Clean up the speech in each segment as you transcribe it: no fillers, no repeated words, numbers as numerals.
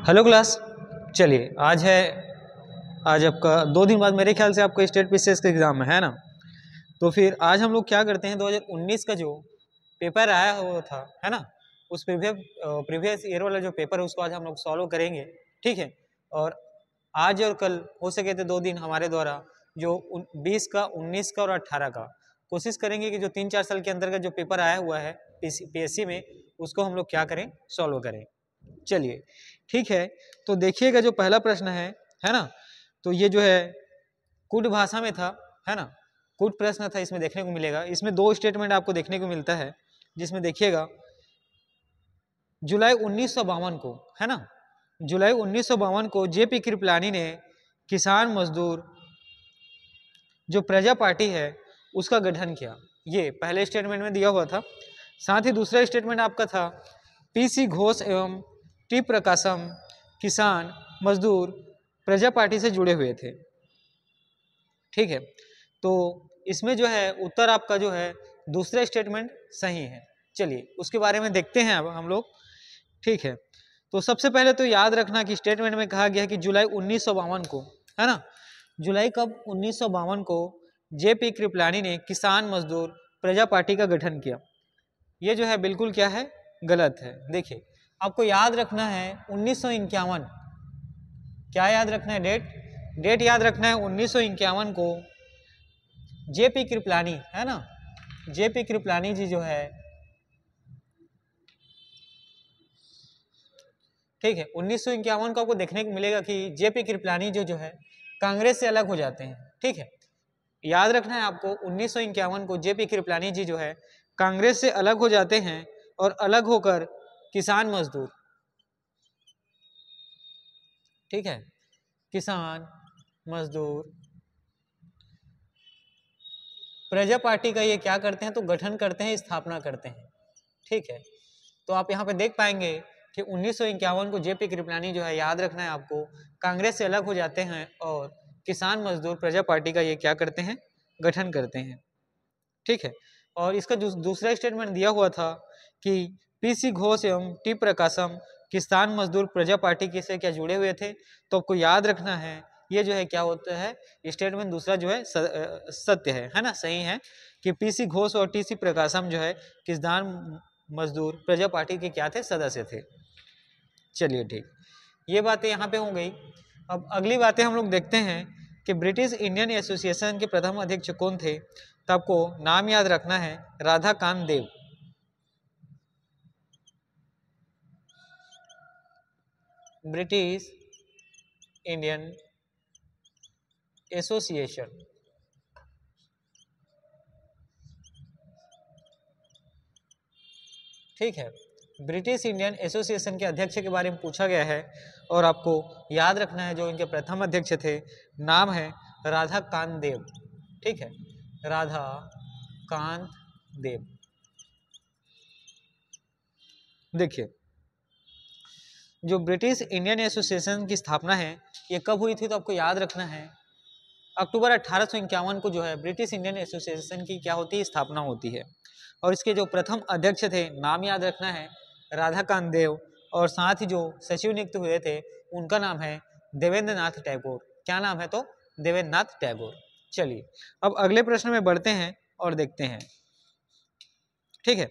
Hello class. चलिए आज आपका 2 दिन बाद मेरे ख्याल से आपका स्टेट पीसीएस का एग्ज़ाम है ना। तो फिर आज हम लोग क्या करते हैं, 2019 का जो पेपर आया हुआ था है ना, उस प्रीवियस ईयर वाला जो पेपर है उसको आज हम लोग सॉल्व करेंगे। ठीक है। और आज और कल हो सके तो 2 दिन हमारे द्वारा जो 20 का, 19 का और 18 का कोशिश करेंगे कि जो 3-4 साल के अंदर का जो पेपर आया हुआ है पीएससी में उसको हम लोग क्या करें, सॉल्व करें। चलिए ठीक है। तो देखिएगा जो पहला प्रश्न है ना, तो ये जो है कुट भाषा में था, है ना, कुट प्रश्न था। इसमें देखने को मिलेगा, इसमें 2 स्टेटमेंट आपको देखने को मिलता है, जिसमें देखिएगा जुलाई 1952 को, है ना, जुलाई 1952 को जेपी कृपलानी ने किसान मजदूर जो प्रजा पार्टी है उसका गठन किया। ये पहले स्टेटमेंट में दिया हुआ था। साथ ही दूसरा स्टेटमेंट आपका था पीसी घोष एवं टी प्रकाशम किसान मजदूर प्रजा पार्टी से जुड़े हुए थे। ठीक है। तो इसमें जो है उत्तर आपका जो है दूसरा स्टेटमेंट सही है। चलिए उसके बारे में देखते हैं अब हम लोग। ठीक है। तो सबसे पहले तो याद रखना कि स्टेटमेंट में कहा गया है कि जुलाई 1952 को, है ना, जुलाई कब, 1952 को जेपी कृपलानी ने किसान मजदूर प्रजा पार्टी का गठन किया। ये जो है बिल्कुल क्या है, गलत है। देखिए आपको याद रखना है 1951, क्या याद रखना है, डेट याद रखना है 1951 को जेपी कृपलानी, है ना, जेपी कृपलानी जी जो है, ठीक है, 1951 को आपको देखने को मिलेगा कि जेपी कृपलानी जो है कांग्रेस से अलग हो जाते हैं। ठीक है, याद रखना है आपको 1951 को जेपी कृपलानी जी जो है कांग्रेस से अलग हो जाते हैं और अलग होकर किसान मजदूर, ठीक है, किसान मजदूर प्रजा पार्टी का ये क्या करते हैं, तो गठन करते हैं, स्थापना करते हैं। ठीक है। तो आप यहाँ पे देख पाएंगे कि 1951 को जेपी कृपलानी जो है, याद रखना है आपको, कांग्रेस से अलग हो जाते हैं और किसान मजदूर प्रजा पार्टी का ये क्या करते हैं, गठन करते हैं। ठीक है। और इसका दूसरा स्टेटमेंट दिया हुआ था कि पीसी घोष एवं टी प्रकाशम किसान मजदूर प्रजा पार्टी के से क्या जुड़े हुए थे। तो आपको याद रखना है ये जो है क्या होता है, स्टेटमेंट दूसरा जो है सत्य है ना, सही है कि पीसी घोष और टीसी प्रकाशम जो है किसान मजदूर प्रजा पार्टी के क्या थे, सदस्य थे। चलिए ठीक, ये बातें यहाँ पे हो गई। अब अगली बातें हम लोग देखते हैं कि ब्रिटिश इंडियन एसोसिएशन के प्रथम अध्यक्ष कौन थे। तो आपको नाम याद रखना है राधाकांत देव। ब्रिटिश इंडियन एसोसिएशन, ठीक है, ब्रिटिश इंडियन एसोसिएशन के अध्यक्ष के बारे में पूछा गया है और आपको याद रखना है जो इनके प्रथम अध्यक्ष थे, नाम है राधाकांत देव। ठीक है, राधाकांत देव। देखिए जो ब्रिटिश इंडियन एसोसिएशन की स्थापना है ये कब हुई थी, तो आपको याद रखना है अक्टूबर 1851 को जो है ब्रिटिश इंडियन एसोसिएशन की क्या होती है, स्थापना होती है। और इसके जो प्रथम अध्यक्ष थे, नाम याद रखना है राधाकांत देव, और साथ ही जो सचिव नियुक्त हुए थे उनका नाम है देवेंद्र नाथ टैगोर। क्या नाम है, तो देवेंद्र नाथ टैगोर। चलिए अब अगले प्रश्न में बढ़ते हैं और देखते हैं। ठीक है,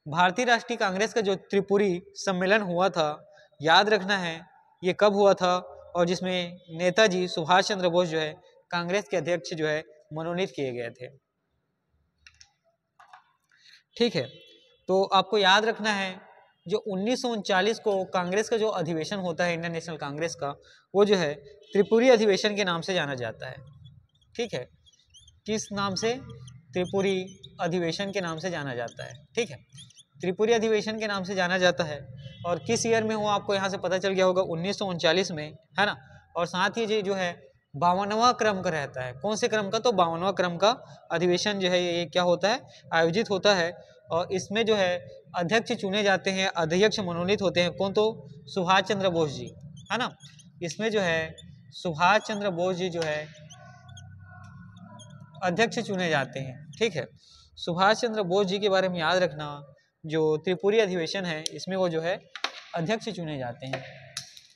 भारतीय राष्ट्रीय कांग्रेस का जो त्रिपुरी सम्मेलन हुआ था, याद रखना है ये कब हुआ था, और जिसमें नेताजी सुभाष चंद्र बोस जो है कांग्रेस के अध्यक्ष जो है मनोनीत किए गए थे। ठीक है, तो आपको याद रखना है जो 1939 को कांग्रेस का जो अधिवेशन होता है इंडियन नेशनल कांग्रेस का, वो जो है त्रिपुरी अधिवेशन के नाम से जाना जाता है। ठीक है, किस नाम से, त्रिपुरी अधिवेशन के नाम से जाना जाता है। ठीक है, त्रिपुरी अधिवेशन के नाम से जाना जाता है। और किस ईयर में हुआ आपको यहाँ से पता चल गया होगा, 1939 में, है ना। और साथ ही ये जो है 52वां क्रम का रहता है। कौन से क्रम का, तो 52वां क्रम का अधिवेशन जो है ये क्या होता है, आयोजित होता है। और इसमें जो है अध्यक्ष चुने जाते हैं, अध्यक्ष मनोनीत होते हैं कौन, तो सुभाष चंद्र बोस जी, है ना। इसमें जो है सुभाष चंद्र बोस जी जो है अध्यक्ष चुने जाते हैं। ठीक है, सुभाष चंद्र बोस जी के बारे में याद रखना, जो त्रिपुरी अधिवेशन है इसमें वो जो है अध्यक्ष चुने जाते हैं।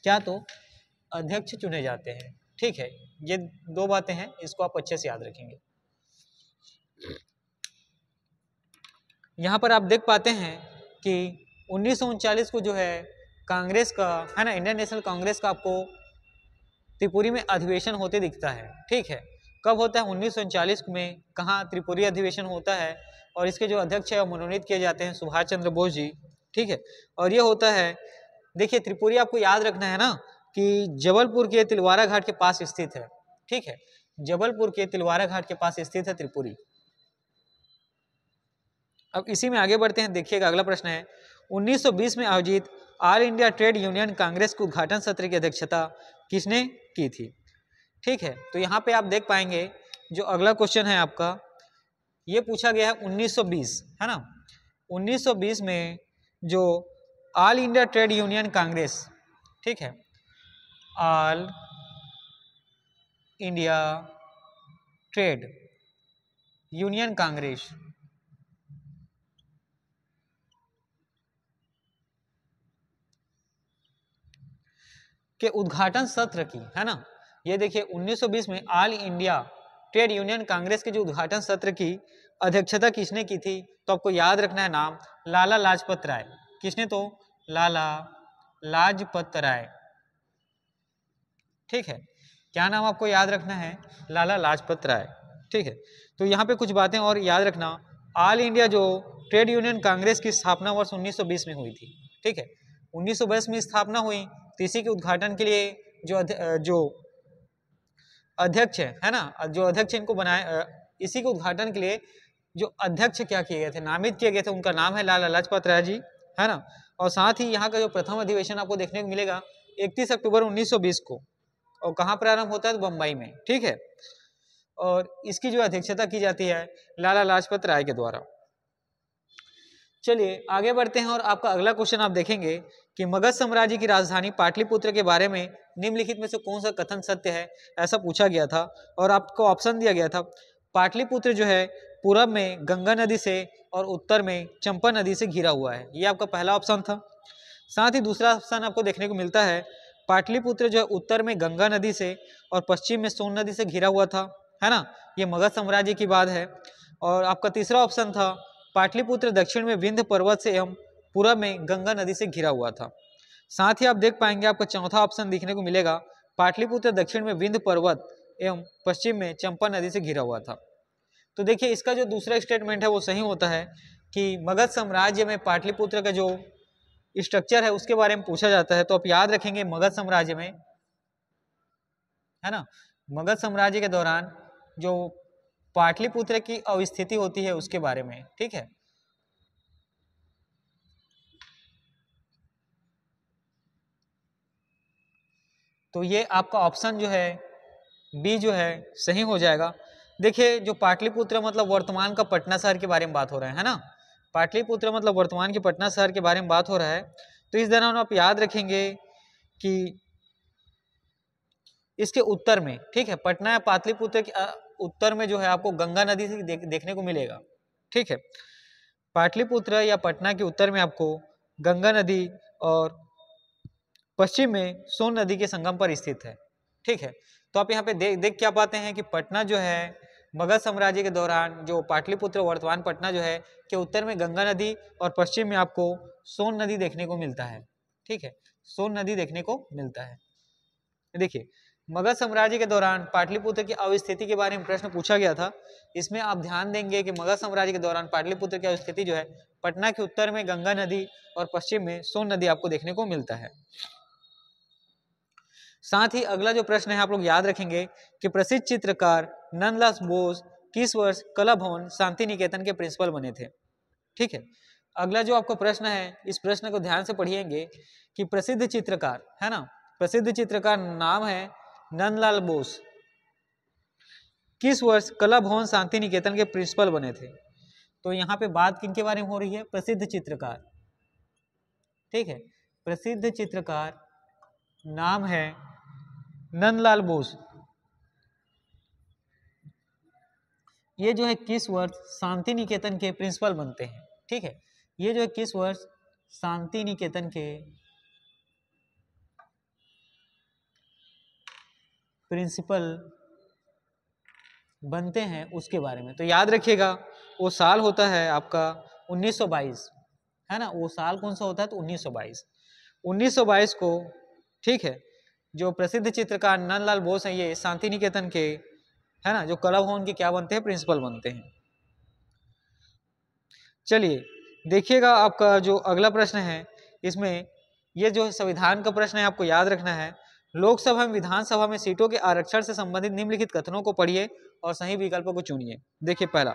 क्या, तो अध्यक्ष चुने जाते हैं। ठीक है, ये दो बातें हैं, इसको आप अच्छे से याद रखेंगे। यहाँ पर आप देख पाते हैं कि 1939 को जो है कांग्रेस का, है ना, इंडियन नेशनल कांग्रेस का आपको त्रिपुरी में अधिवेशन होते दिखता है। ठीक है, कब होता है? 1939 में। कहाँ? त्रिपुरी अधिवेशन होता है और इसके जो अध्यक्ष है वो मनोनीत किए जाते हैं सुभाष चंद्र बोस जी। ठीक है, और ये होता है, देखिए त्रिपुरी आपको याद रखना है ना कि जबलपुर के तिलवारा घाट के पास स्थित है। ठीक है, जबलपुर के तिलवारा घाट के पास स्थित है त्रिपुरी। अब इसी में आगे बढ़ते हैं, देखिएगा अगला प्रश्न है, 1920 में आयोजित all India trade union Congress के उद्घाटन सत्र की अध्यक्षता किसने की थी? ठीक है, तो यहाँ पे आप देख पाएंगे जो अगला क्वेश्चन है आपका, ये पूछा गया है 1920, है ना। 1920 में जो all India trade union Congress, ठीक है, all India trade union Congress के उद्घाटन सत्र की, है ना, ये देखिए 1920 में all India trade union Congress के जो उद्घाटन सत्र की अध्यक्षता किसने की थी? तो आपको याद रखना है नाम, लाला लाजपत राय। किसने? तो लाला लाजपत राय। ठीक है, क्या नाम आपको याद रखना है? लाला लाजपत राय। ठीक है, तो यहाँ पे कुछ बातें और याद रखना, ऑल इंडिया जो ट्रेड यूनियन कांग्रेस की स्थापना वर्ष 1920 में हुई थी। ठीक है, 1920 में स्थापना हुई, तो इसी के उद्घाटन के लिए जो अध्यक्ष है ना, जो अध्यक्ष इनको बनाए, इसी के उद्घाटन के लिए जो अध्यक्ष क्या किए गए थे, नामित किए गए थे, उनका नाम है लाला लाजपत राय जी, है ना। और साथ ही यहाँ का जो प्रथम अधिवेशन आपको देखने को मिलेगा 31 अक्टूबर 1920 को, और कहाँ प्रारंभ होता है? तो बम्बई में। ठीक है, और इसकी जो अध्यक्षता की जाती है लाला लाजपत राय के द्वारा। चलिए आगे बढ़ते हैं, और आपका अगला क्वेश्चन आप देखेंगे कि मगध साम्राज्य की राजधानी पाटलिपुत्र के बारे में निम्नलिखित में से कौन सा कथन सत्य है, ऐसा पूछा गया था, और आपको ऑप्शन दिया गया था। पाटलिपुत्र जो है पूरब में गंगा नदी से और उत्तर में चंपा नदी से घिरा हुआ है, ये आपका पहला ऑप्शन था। साथ ही दूसरा ऑप्शन आपको देखने को मिलता है, पाटलिपुत्र जो है उत्तर में गंगा नदी से और पश्चिम में सोन नदी से घिरा हुआ था, है ना, ये मगध साम्राज्य की बात है। और आपका तीसरा ऑप्शन था, पाटलिपुत्र दक्षिण में विंध्य पर्वत से एवं पूरब में गंगा नदी से घिरा हुआ था। साथ ही आप देख पाएंगे आपका चौथा ऑप्शन दिखने को मिलेगा, पाटलिपुत्र दक्षिण में विंध्य पर्वत एवं पश्चिम में चंपा नदी से घिरा हुआ था। तो देखिए इसका जो दूसरा स्टेटमेंट है वो सही होता है कि मगध साम्राज्य में पाटलिपुत्र का जो स्ट्रक्चर है उसके बारे में पूछा जाता है। तो आप याद रखेंगे मगध साम्राज्य में, है ना, मगध साम्राज्य के दौरान जो पाटलिपुत्र की अवस्थिति होती है उसके बारे में। ठीक है, तो ये आपका ऑप्शन जो है बी जो है सही हो जाएगा। देखिए जो पाटलिपुत्र मतलब वर्तमान का पटना शहर के बारे में बात हो रहा है ना, पाटलिपुत्र मतलब वर्तमान के पटना शहर के बारे में बात हो रहा है। तो इस दौरान आप याद रखेंगे कि इसके उत्तर में, ठीक है, पटना या पाटलिपुत्र के उत्तर में जो है आपको गंगा नदी से देखने को मिलेगा। ठीक है, पाटलिपुत्र या पटना के उत्तर में आपको गंगा नदी और पश्चिम में सोन नदी के संगम पर स्थित है। ठीक है, तो आप यहाँ पे देख क्या पाते हैं कि पटना जो है मगध साम्राज्य के दौरान जो पाटलिपुत्र वर्तमान पटना जो है के उत्तर में गंगा नदी और पश्चिम में आपको सोन नदी देखने को मिलता है। ठीक है, सोन नदी देखने को मिलता है। देखिए मगध साम्राज्य के दौरान पाटलिपुत्र की अवस्थिति के बारे में प्रश्न पूछा गया था। इसमें आप ध्यान देंगे कि मगध साम्राज्य के दौरान पाटलिपुत्र की अवस्थिति जो है पटना के उत्तर में गंगा नदी और पश्चिम में सोन नदी आपको देखने को मिलता है। साथ ही अगला जो प्रश्न है आप लोग याद रखेंगे कि प्रसिद्ध चित्रकार नंदलाल बोस किस वर्ष कला भवन शांति निकेतन के प्रिंसिपल बने थे। ठीक है, अगला जो आपका प्रश्न है इस प्रश्न को ध्यान से पढ़िएंगे कि प्रसिद्ध चित्रकार, है ना, प्रसिद्ध चित्रकार नाम है नंदलाल बोस, किस वर्ष कला भवन शांति निकेतन के प्रिंसिपल बने थे। तो यहाँ पे बात किनके बारे में हो रही है? प्रसिद्ध चित्रकार। ठीक है, प्रसिद्ध चित्रकार नाम है नंदलाल बोस, ये जो है किस वर्ष शांति निकेतन के प्रिंसिपल बनते हैं। ठीक है, ये जो है किस वर्ष शांति निकेतन के प्रिंसिपल बनते हैं उसके बारे में। तो याद रखिएगा वो साल होता है आपका 1922, है ना। वो साल कौन सा होता है? तो 1922। 1922 को, ठीक है, जो प्रसिद्ध चित्रकार नंदलाल बोस हैं, ये शांति निकेतन के, है ना, जो कला भवन के क्या बनते हैं? प्रिंसिपल बनते हैं। चलिए देखिएगा आपका जो अगला प्रश्न है, इसमें ये जो संविधान का प्रश्न है आपको याद रखना है। लोकसभा एवं विधानसभा में सीटों के आरक्षण से संबंधित निम्नलिखित कथनों को पढ़िए और सही विकल्पों को चुनिए। देखिए पहला,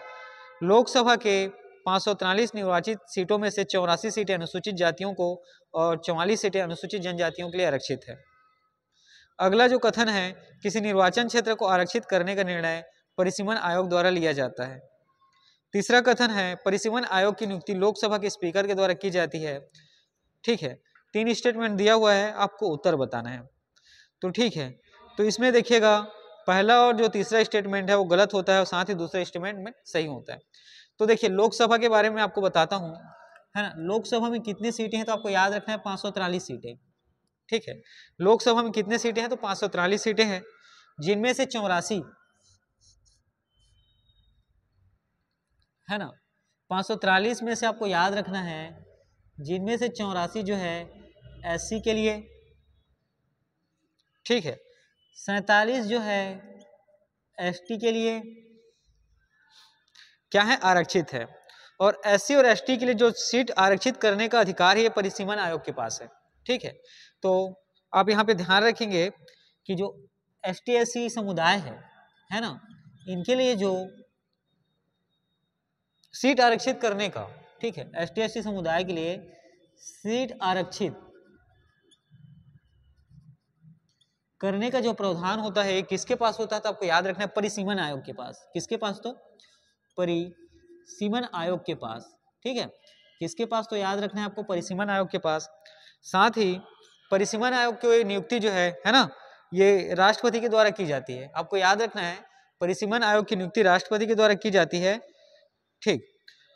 लोकसभा के 543 निर्वाचित सीटों में से 84 सीटें अनुसूचित जातियों को और 44 सीटें अनुसूचित जनजातियों के लिए आरक्षित है। अगला जो कथन है, किसी निर्वाचन क्षेत्र को आरक्षित करने का निर्णय परिसीमन आयोग द्वारा लिया जाता है। तीसरा कथन है, परिसीमन आयोग की नियुक्ति लोकसभा के स्पीकर के द्वारा की जाती है। ठीक है, 3 स्टेटमेंट दिया हुआ है, आपको उत्तर बताना है। तो ठीक है, तो इसमें देखिएगा पहला और जो तीसरा स्टेटमेंट है वो गलत होता है और साथ ही दूसरा स्टेटमेंट में सही होता है। तो देखिए लोकसभा के बारे में आपको बताता हूँ, है ना। लोकसभा में कितनी सीटें हैं? तो आपको याद रखना है 543 सीटें। ठीक है, लोकसभा में कितने सीटें हैं? तो 543 सीटें हैं, जिनमें से 84, है ना, 543 में से आपको याद रखना है, जिनमें से 84 जो है एससी के लिए, ठीक है, 47 जो है एसटी के लिए क्या है? आरक्षित है। और एससी और एसटी के लिए जो सीट आरक्षित करने का अधिकार है ये परिसीमन आयोग के पास है। ठीक है, तो आप यहाँ पे ध्यान रखेंगे कि जो एसटी एससी समुदाय है ना, इनके लिए जो सीट आरक्षित करने का, ठीक है, एसटी एससी समुदाय के लिए सीट आरक्षित करने का जो प्रावधान होता है किसके पास होता है? तो आपको याद रखना है परिसीमन आयोग के पास। किसके पास? तो परिसीमन आयोग के पास। ठीक है, किसके पास? तो याद रखना है आपको परिसीमन आयोग के पास। साथ ही परिसीमन आयोग की नियुक्ति जो है ना, ये राष्ट्रपति के द्वारा की जाती है। आपको याद रखना है परिसीमन आयोग की नियुक्ति राष्ट्रपति के द्वारा की जाती है। ठीक,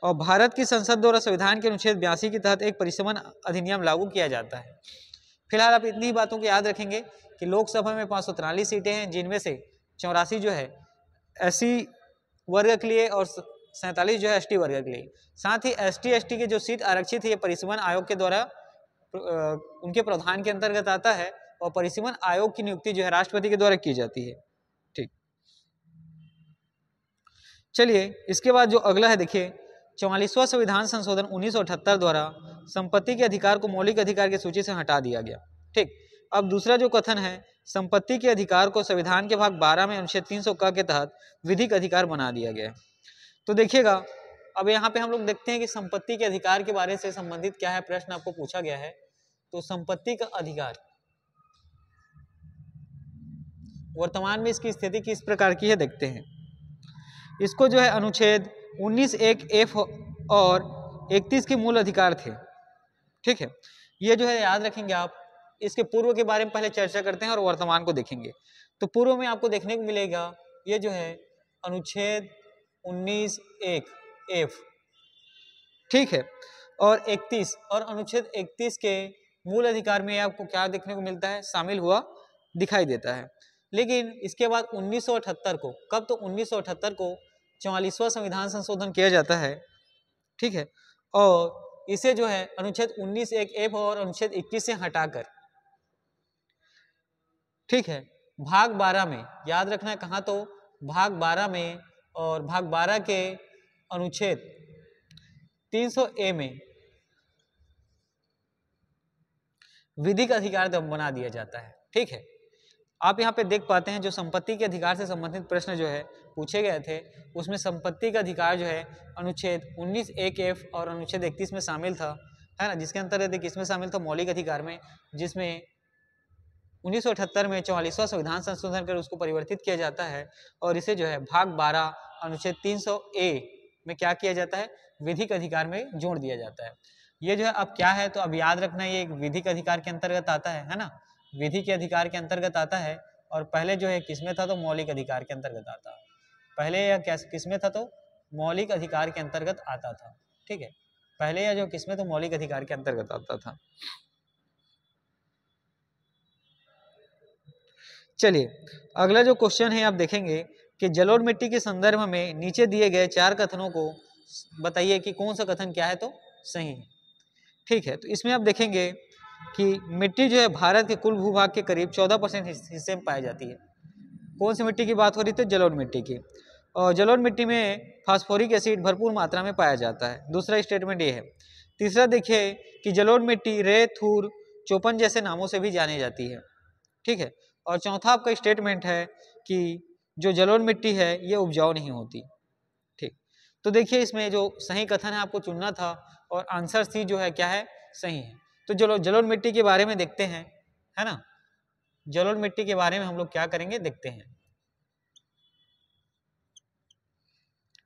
और भारत की संसद द्वारा संविधान के अनुच्छेद 82 के तहत एक परिसीमन अधिनियम लागू किया जाता है। फिलहाल आप इतनी ही बातों को याद रखेंगे कि लोकसभा में 543 सीटें हैं, जिनमें से 84 जो है एससी वर्ग के लिए और 47 जो है एसटी वर्ग के लिए। साथ ही एसटी एसटी के जो सीट आरक्षित है ये परिसीमन आयोग के द्वारा उनके प्रावधान के अंतर्गत आता है और परिसीमन आयोग की नियुक्ति जो है राष्ट्रपति के द्वारा की जाती है। ठीक, चलिए इसके बाद जो अगला है देखिए, 44वां संविधान संशोधन 1978 द्वारा संपत्ति के अधिकार को मौलिक अधिकार की सूची से हटा दिया गया। ठीक, अब दूसरा जो कथन है, संपत्ति के अधिकार को संविधान के भाग 12 में अनुच्छेद 300 क के तहत विधिक अधिकार बना दिया गया है। तो देखिएगा अब यहाँ पे हम लोग देखते हैं कि संपत्ति के अधिकार के बारे से संबंधित क्या है, प्रश्न आपको पूछा गया है। तो संपत्ति का अधिकार वर्तमान में इसकी स्थिति किस प्रकार की है देखते हैं। इसको जो है अनुच्छेद 19(1)(f) और 31 के मूल अधिकार थे। ठीक है, ये जो है याद रखेंगे आप। इसके पूर्व के बारे में पहले चर्चा करते हैं और वर्तमान को देखेंगे। तो पूर्व में आपको देखने को मिलेगा ये जो है अनुच्छेद 19(1)(f), ठीक है, और 31 और अनुच्छेद 31 के मूल अधिकार में आपको क्या देखने को मिलता है? शामिल हुआ दिखाई देता है। लेकिन इसके बाद 1978 को, कब? तो 1978 को 44वां संविधान संशोधन किया जाता है। ठीक है, और इसे जो है अनुच्छेद 19(1)(f) और अनुच्छेद 21 से हटाकर, ठीक है, भाग 12 में, याद रखना है कहाँ? तो भाग 12 में, और भाग 12 के अनुच्छेद 300(a) में विधिक अधिकार बना दिया जाता है। ठीक है, आप यहाँ पे देख पाते हैं जो संपत्ति के अधिकार से संबंधित प्रश्न जो है पूछे गए थे, उसमें संपत्ति का अधिकार जो है अनुच्छेद 19(1)(f) और अनुच्छेद 31 में शामिल था, है ना, जिसके अंतर्गत किसमें शामिल था? मौलिक अधिकार में, जिसमें 1978 में 44वां संविधान संशोधन कर उसको परिवर्तित किया जाता है और इसे जो है भाग 12 अनुच्छेद 300(a) में क्या किया जाता है? विधिक अधिकार में जोड़ दिया जाता है। ये जो है अब क्या है? तो अब याद रखना ये एक विधिक अधिकार के अंतर्गत आता है ना, विधि के अधिकार के अंतर्गत आता है। और पहले जो है किसमें था? तो मौलिक अधिकार के अंतर्गत आता है। पहले या क्या किसमें था? तो मौलिक अधिकार के अंतर्गत आता था। ठीक है, पहले या जो किसमें? तो मौलिक अधिकार के अंतर्गत आता था। चलिए अगला जो क्वेश्चन है आप देखेंगे कि जलोढ़ मिट्टी के संदर्भ में नीचे दिए गए 4 कथनों को बताइए कि कौन सा कथन क्या है तो सही है। ठीक है, तो इसमें आप देखेंगे कि मिट्टी जो है भारत के कुल भूभाग के करीब 14% हिस्से में पाई जाती है। कौन सी मिट्टी की बात हो रही थी? जलोढ़ मिट्टी की। और जलोढ़ मिट्टी में फास्फोरिक एसिड भरपूर मात्रा में पाया जाता है। दूसरा स्टेटमेंट ये है। तीसरा देखिए कि जलोढ़ मिट्टी रे, थूर, चोपन जैसे नामों से भी जानी जाती है। ठीक है, और चौथा आपका स्टेटमेंट है कि जो जलोढ़ मिट्टी है ये उपजाऊ नहीं होती। ठीक, तो देखिए इसमें जो सही कथन है आपको चुनना था और आंसर सी जो है क्या है? सही है। तो चलो जलोढ़ मिट्टी के बारे में देखते हैं, है ना। जलोढ़ मिट्टी के बारे में हम लोग क्या करेंगे देखते हैं।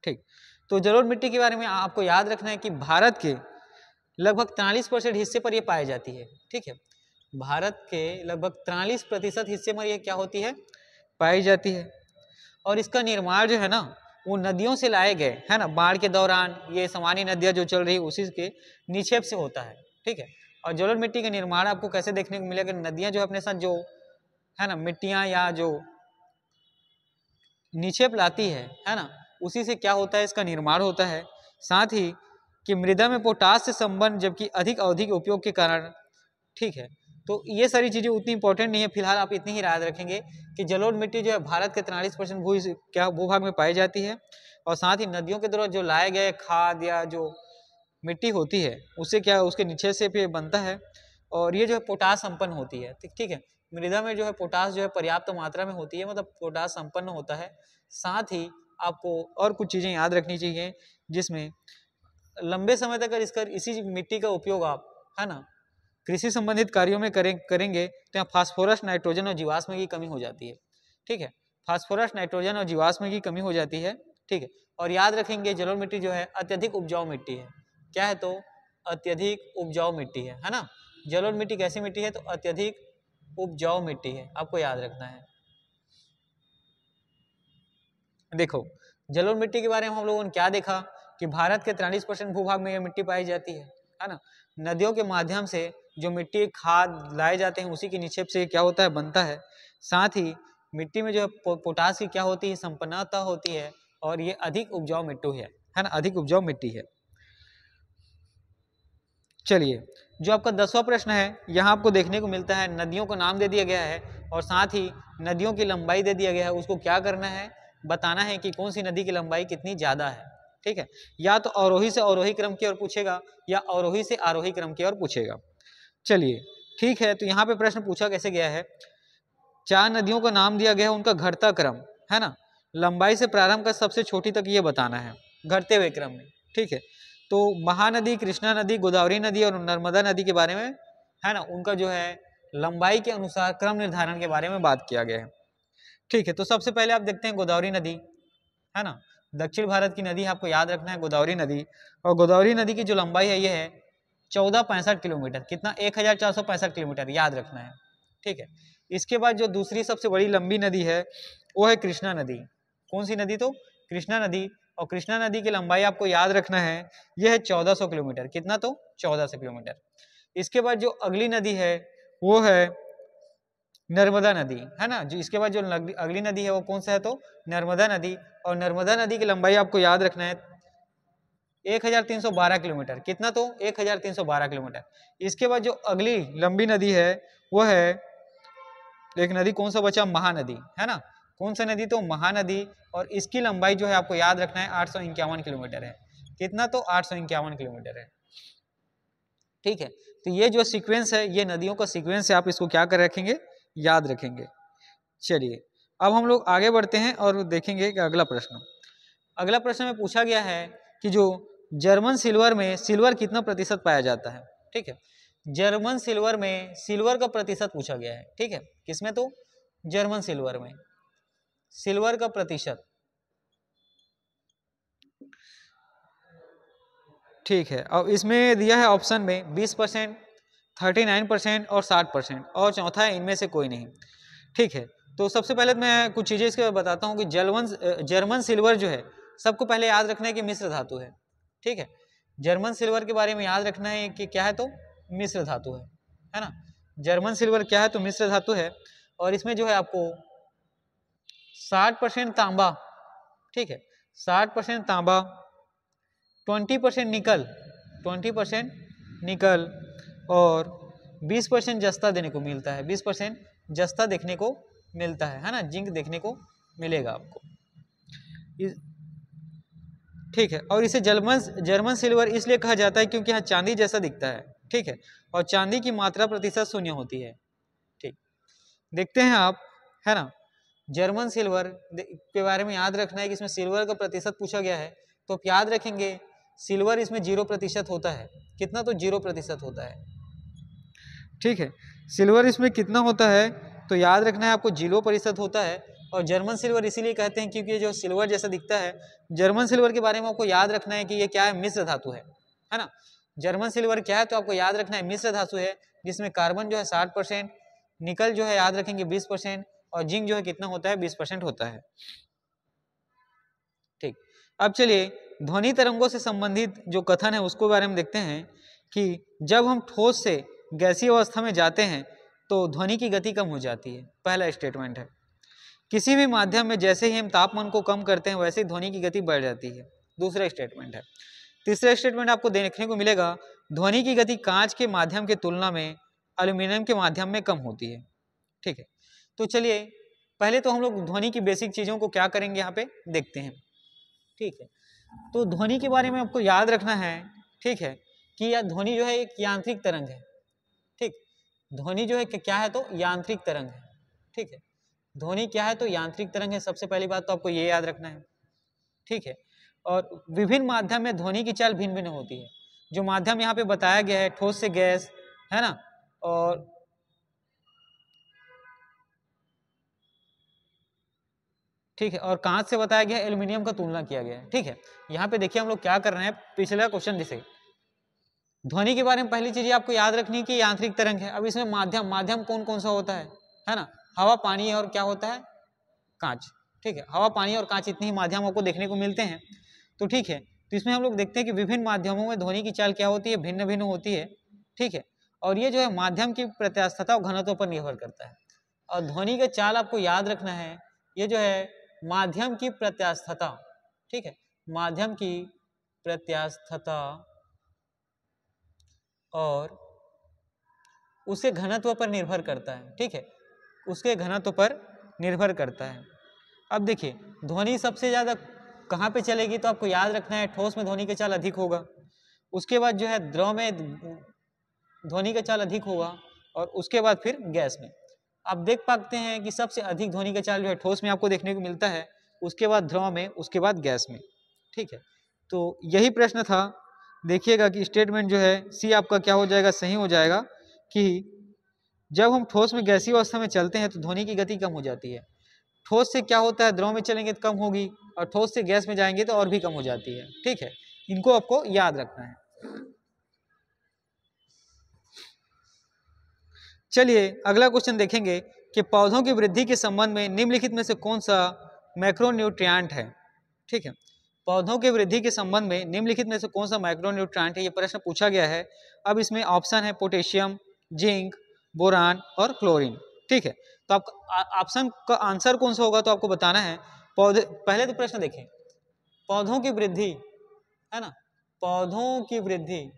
ठीक, तो जलोढ़ मिट्टी के बारे में आपको याद रखना है कि भारत के लगभग 43% हिस्से पर यह पाई जाती है। ठीक है, भारत के लगभग 43% हिस्से में यह क्या होती है? पाई जाती है। और इसका निर्माण जो है ना वो नदियों से लाए गए, है ना, बाढ़ के दौरान ये सामान्य नदियां जो चल रही उसी के निक्षेप से होता है। ठीक है, और जलोढ़ मिट्टी का निर्माण आपको कैसे देखने को मिलेगा? नदियां जो अपने साथ जो है ना मिट्टियां या जो निक्षेप लाती है ना, उसी से क्या होता है? इसका निर्माण होता है। साथ ही कि मृदा में पोटास से संबंध जबकि अधिक अवधि के उपयोग के कारण। ठीक है, तो ये सारी चीजें उतनी इंपॉर्टेंट नहीं है, फिलहाल आप इतनी ही याद रखेंगे कि जलोढ़ मिट्टी जो है भारत के 43% भूभाग में पाई जाती है। और साथ ही नदियों के द्वारा जो लाए गए खाद या जो मिट्टी होती है उससे क्या उसके नीचे से भी बनता है। और ये जो है पोटास संपन्न होती है। ठीक है, मृदा में जो है पोटास जो है पर्याप्त मात्रा में होती है, मतलब पोटास संपन्न होता है। साथ ही आपको और कुछ चीजें याद रखनी चाहिए जिसमें लंबे समय तक अगर इसका इसी मिट्टी का उपयोग आप, है ना, कृषि संबंधित कार्यों में करेंगे तो यहाँ फास्फोरस, नाइट्रोजन और जीवाश्म की कमी हो जाती है। ठीक है, फास्फोरस, नाइट्रोजन और जीवाश्म की कमी हो जाती है। ठीक है, और याद रखेंगे जलोढ़ मिट्टी जो है अत्यधिक उपजाऊ मिट्टी है। क्या है? तो अत्यधिक उपजाऊ मिट्टी है ना। जलोढ़ मिट्टी कैसी मिट्टी है? तो अत्यधिक उपजाऊ मिट्टी है, आपको याद रखना है। देखो जलोढ़ मिट्टी के बारे में हम लोगों ने क्या देखा कि भारत के 43% भूभाग में यह मिट्टी पाई जाती है ना। नदियों के माध्यम से जो मिट्टी खाद लाए जाते हैं उसी के निक्षेप से क्या होता है? बनता है। साथ ही मिट्टी में जो है पोटास की क्या होती है? संपन्नता होती है। और ये अधिक उपजाऊ मिट्टी है ना, अधिक उपजाऊ मिट्टी है। चलिए जो आपका 10वां प्रश्न है यहाँ आपको देखने को मिलता है नदियों को नाम दे दिया गया है और साथ ही नदियों की लंबाई दे दिया गया है। उसको क्या करना है? बताना है कि कौन सी नदी की लंबाई कितनी ज्यादा है। ठीक है, या तो अवरोही से अवरोही क्रम की ओर पूछेगा या अवरोही से आरोही क्रम की ओर पूछेगा। चलिए ठीक है, तो यहाँ पे प्रश्न पूछा कैसे गया है? 4 नदियों का नाम दिया गया है, उनका घटता क्रम, है ना, लंबाई से प्रारंभ कर सबसे छोटी तक ये बताना है घटते हुए क्रम में। ठीक है, तो महानदी, कृष्णा नदी, गोदावरी नदी और नर्मदा नदी के बारे में, है ना, उनका जो है लंबाई के अनुसार क्रम निर्धारण के बारे में बात किया गया है। ठीक है, तो सबसे पहले आप देखते हैं गोदावरी नदी, है ना, दक्षिण भारत की नदी, आपको याद रखना है गोदावरी नदी। और गोदावरी नदी की जो लंबाई है ये है 1465 किलोमीटर। कितना? 1465 किलोमीटर, याद रखना है। ठीक है, इसके बाद जो दूसरी सबसे बड़ी लंबी नदी है वो है कृष्णा नदी। कौन सी नदी? तो कृष्णा नदी। और कृष्णा नदी की लंबाई आपको याद रखना है यह है 1400 किलोमीटर। कितना? तो 1400 किलोमीटर। इसके बाद जो अगली नदी है वो है नर्मदा नदी, है ना। जो इसके बाद जो अगली नदी है वो कौन सा है? तो नर्मदा नदी। और नर्मदा नदी की लंबाई आपको याद रखना है 1312 किलोमीटर। कितना? तो 1312 किलोमीटर। इसके बाद जो अगली लंबी नदी है वो है एक नदी, कौन सा बचा? महानदी, है ना। कौन सा नदी? तो महानदी। और इसकी लंबाई जो है आपको याद रखना है 851 किलोमीटर है। कितना? तो 851 किलोमीटर है। ठीक है, तो ये जो सीक्वेंस है ये नदियों का सीक्वेंस है, आप इसको क्या कर रखेंगे? याद रखेंगे। चलिए अब हम लोग आगे बढ़ते हैं और देखेंगे कि अगला प्रश्न। अगला प्रश्न में पूछा गया है कि जो जर्मन सिल्वर में सिल्वर कितना प्रतिशत पाया जाता है। ठीक है, जर्मन सिल्वर में सिल्वर का प्रतिशत पूछा गया है। ठीक है, किसमें? तो जर्मन सिल्वर में सिल्वर का प्रतिशत। ठीक है, अब इसमें दिया है ऑप्शन में 20%, 39% और 60%, और चौथा है इनमें से कोई नहीं। ठीक है, तो सबसे पहले मैं कुछ चीजें इसके बताता हूँ कि जर्मन सिल्वर जो है सबको पहले याद रखना है कि मिश्र धातु है। ठीक है, जर्मन सिल्वर के बारे में याद रखना है कि क्या है? तो मिश्र धातु है ना। जर्मन सिल्वर क्या है? तो मिश्र धातु है। और इसमें जो है आपको 60% तांबा, ठीक है, 60% तांबा, 20% निकल, 20% निकल और 20% जस्ता देने को मिलता है, 20% जस्ता देखने को मिलता है ना, जिंक देखने को मिलेगा आपको, ठीक है। और इसे जर्मन सिल्वर इसलिए कहा जाता है क्योंकि यहाँ चांदी जैसा दिखता है, ठीक है, और चांदी की मात्रा प्रतिशत 0 होती है, ठीक। देखते हैं आप, है ना, जर्मन सिल्वर के बारे में याद रखना है कि इसमें सिल्वर का प्रतिशत पूछा गया है, तो आप याद रखेंगे सिल्वर इसमें 0% होता है, कितना, तो 0% होता है, ठीक है। सिल्वर इसमें कितना होता है, तो याद रखना है आपको 0% होता है। और जर्मन सिल्वर इसीलिए कहते हैं क्योंकि ये जो सिल्वर जैसा दिखता है, जर्मन सिल्वर के बारे में आपको याद रखना है कि ये क्या है, मिश्र धातु है ना। जर्मन सिल्वर क्या है, तो आपको याद रखना है मिश्र धातु है, जिसमें कार्बन जो है 60%, निकल जो है याद रखेंगे 20% और जिंक जो है कितना होता है, 20% होता है, ठीक। अब चलिए ध्वनि तरंगों से संबंधित जो कथन है उसको बारे में देखते हैं कि जब हम ठोस से गैसीय अवस्था में जाते हैं तो ध्वनि की गति कम हो जाती है, पहला स्टेटमेंट है। किसी भी माध्यम में जैसे ही हम तापमान को कम करते हैं वैसे ही ध्वनि की गति बढ़ जाती है, दूसरा स्टेटमेंट है। तीसरा स्टेटमेंट आपको देखने को मिलेगा, ध्वनि की गति कांच के माध्यम की तुलना में एल्यूमिनियम के माध्यम में कम होती है, ठीक है। तो चलिए पहले तो हम लोग ध्वनि की बेसिक चीजों को क्या करेंगे यहाँ पे देखते हैं, ठीक है। तो ध्वनि के बारे में आपको याद रखना है, ठीक है, कि यह ध्वनि जो है एक यांत्रिक तरंग है, ठीक। ध्वनि जो है क्या है, तो यांत्रिक तरंग है, ठीक है। ध्वनि क्या है, तो यांत्रिक तरंग है, सबसे पहली बात तो आपको ये याद रखना है, ठीक है। और विभिन्न माध्यम में ध्वनि की चाल भिन्न भिन्न होती है। जो माध्यम यहाँ पे बताया गया है, ठोस से गैस, है ना, और ठीक है, और कांच से बताया गया, एल्यूमिनियम का तुलना किया गया है, ठीक है। यहाँ पे देखिए हम लोग क्या कर रहे हैं, पिछला क्वेश्चन जैसे ध्वनि के बारे में पहली चीज आपको याद रखनी है कि यांत्रिक तरंग है। अब इसमें माध्यम कौन कौन सा होता है ना, हवा, पानी और क्या होता है, कांच, ठीक है। हवा, पानी और कांच इतने ही माध्यम आपको देखने को मिलते हैं, तो ठीक है। तो इसमें हम लोग देखते हैं कि विभिन्न माध्यमों में ध्वनि की चाल क्या होती है, भिन्न भिन्न होती है, ठीक है। और ये जो है माध्यम की प्रत्यास्थता और घनत्व पर निर्भर करता है। और ध्वनि का चाल आपको याद रखना है, ये जो है माध्यम की प्रत्यास्थता, ठीक है, माध्यम की प्रत्यास्थता और उसके घनत्व पर निर्भर करता है, ठीक है, उसके घनत्व पर निर्भर करता है। अब देखिए ध्वनि सबसे ज्यादा कहाँ पे चलेगी, तो आपको याद रखना है ठोस में ध्वनि का चाल अधिक होगा, उसके बाद जो है द्रव में ध्वनि का चाल अधिक होगा, और उसके बाद फिर गैस में। आप देख पाते हैं कि सबसे अधिक ध्वनि का चाल जो है ठोस में आपको देखने को मिलता है, उसके बाद द्रव में, उसके बाद गैस में, ठीक है। तो यही प्रश्न था, देखिएगा कि स्टेटमेंट जो है सी आपका क्या हो जाएगा, सही हो जाएगा कि जब हम ठोस में गैसीय अवस्था में चलते हैं तो ध्वनि की गति कम हो जाती है। ठोस से क्या होता है, द्रव में चलेंगे तो कम होगी, और ठोस से गैस में जाएंगे तो और भी कम हो जाती है, ठीक है। इनको आपको याद रखना है। चलिए अगला क्वेश्चन देखेंगे कि पौधों की वृद्धि के संबंध में निम्नलिखित में से कौन सा मैक्रोन्यूट्रिएंट है, ठीक है। पौधों की वृद्धि के संबंध में निम्नलिखित में से कौन सा मैक्रोन्यूट्रिएंट है, ये प्रश्न पूछा गया है। अब इसमें ऑप्शन है पोटेशियम, जिंक, बोरान और क्लोरीन, ठीक है। तो आपका ऑप्शन का आंसर कौन सा होगा, तो आपको बताना है। पौधे, पहले तो प्रश्न देखें, पौधों की वृद्धि, है ना, पौधों की वृद्धि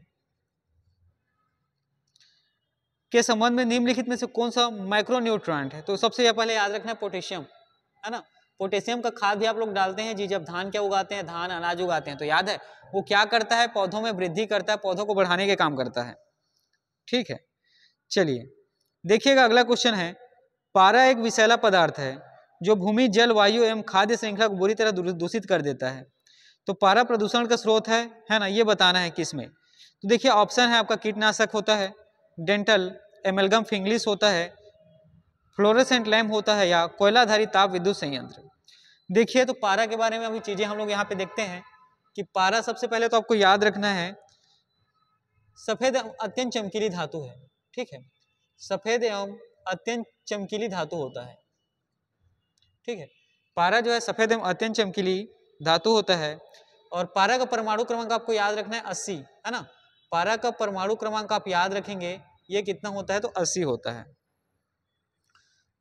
के संबंध में निम्नलिखित में से कौन सा माइक्रोन्यूट्रिएंट है, तो सबसे पहले याद रखना है पोटेशियम, है ना। पोटेशियम का खाद भी आप लोग डालते हैं जी, जब धान क्या उगाते हैं, धान अनाज उगाते हैं, तो याद है वो क्या करता है, पौधों में वृद्धि करता है, पौधों को बढ़ाने के काम करता है, ठीक है। चलिए देखिएगा अगला क्वेश्चन है, पारा एक विषैला पदार्थ है जो भूमि, जल, वायु एवं खाद्य श्रृंखला को बुरी तरह दूषित कर देता है। तो पारा प्रदूषण का स्रोत है ना, ये बताना है किसमें। तो देखिए ऑप्शन है आपका कीटनाशक होता है, डेंटल एमलगम फिंगलिस होता है, फ्लोरेसेंट लैम्प होता है, या कोयलाधारी ताप विद्युत संयंत्र। देखिए तो पारा के बारे में अभी चीजें हम लोग यहाँ पे देखते हैं कि पारा सबसे पहले तो आपको याद रखना है सफेद अत्यंत चमकीली धातु है, ठीक है, सफेद एवं अत्यंत चमकीली धातु होता है, ठीक है। पारा जो है सफेद एवं अत्यंत चमकीली धातु होता है। और पारा का परमाणु क्रमांक आपको याद रखना है 80, है ना। पारा का परमाणु क्रमांक आप याद रखेंगे, ये कितना होता है, तो 80 होता है।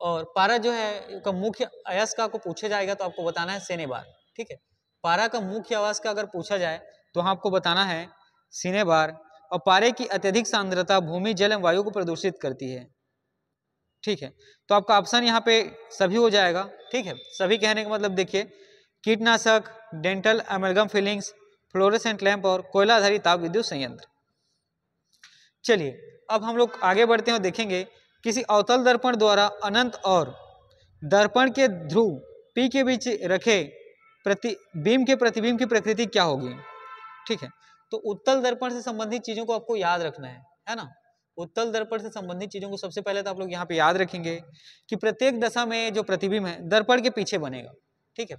और पारा जो है का मुख्य अयस्क आपको पूछा जाएगा तो आपको बताना है सिनेबार, ठीक है। पारा का मुख्य अयस्क अगर पूछा जाए तो आपको बताना है सिनेबार। और पारे की अत्यधिक सांद्रता भूमि, जल एवं वायु को प्रदूषित करती है, ठीक है। तो आपका ऑप्शन यहाँ पे सभी हो जाएगा, ठीक है। सभी कहने का मतलब देखिए, कीटनाशक, dental amalgam fillings, fluorescent lamp और कोयला आधारित ताप विद्युत संयंत्र। चलिए अब हम लोग आगे बढ़ते हैं और देखेंगे किसी अवतल दर्पण द्वारा अनंत और दर्पण के ध्रुव P के बीच रखे बीम के प्रतिबिंब की प्रकृति क्या होगी, ठीक है। तो उत्तल दर्पण से संबंधित चीजों को आपको याद रखना है ना। उत्तल दर्पण से संबंधित चीजों को सबसे पहले तो आप लोग यहाँ पे याद रखेंगे कि प्रत्येक दशा में जो प्रतिबिंब है दर्पण के पीछे बनेगा, ठीक है।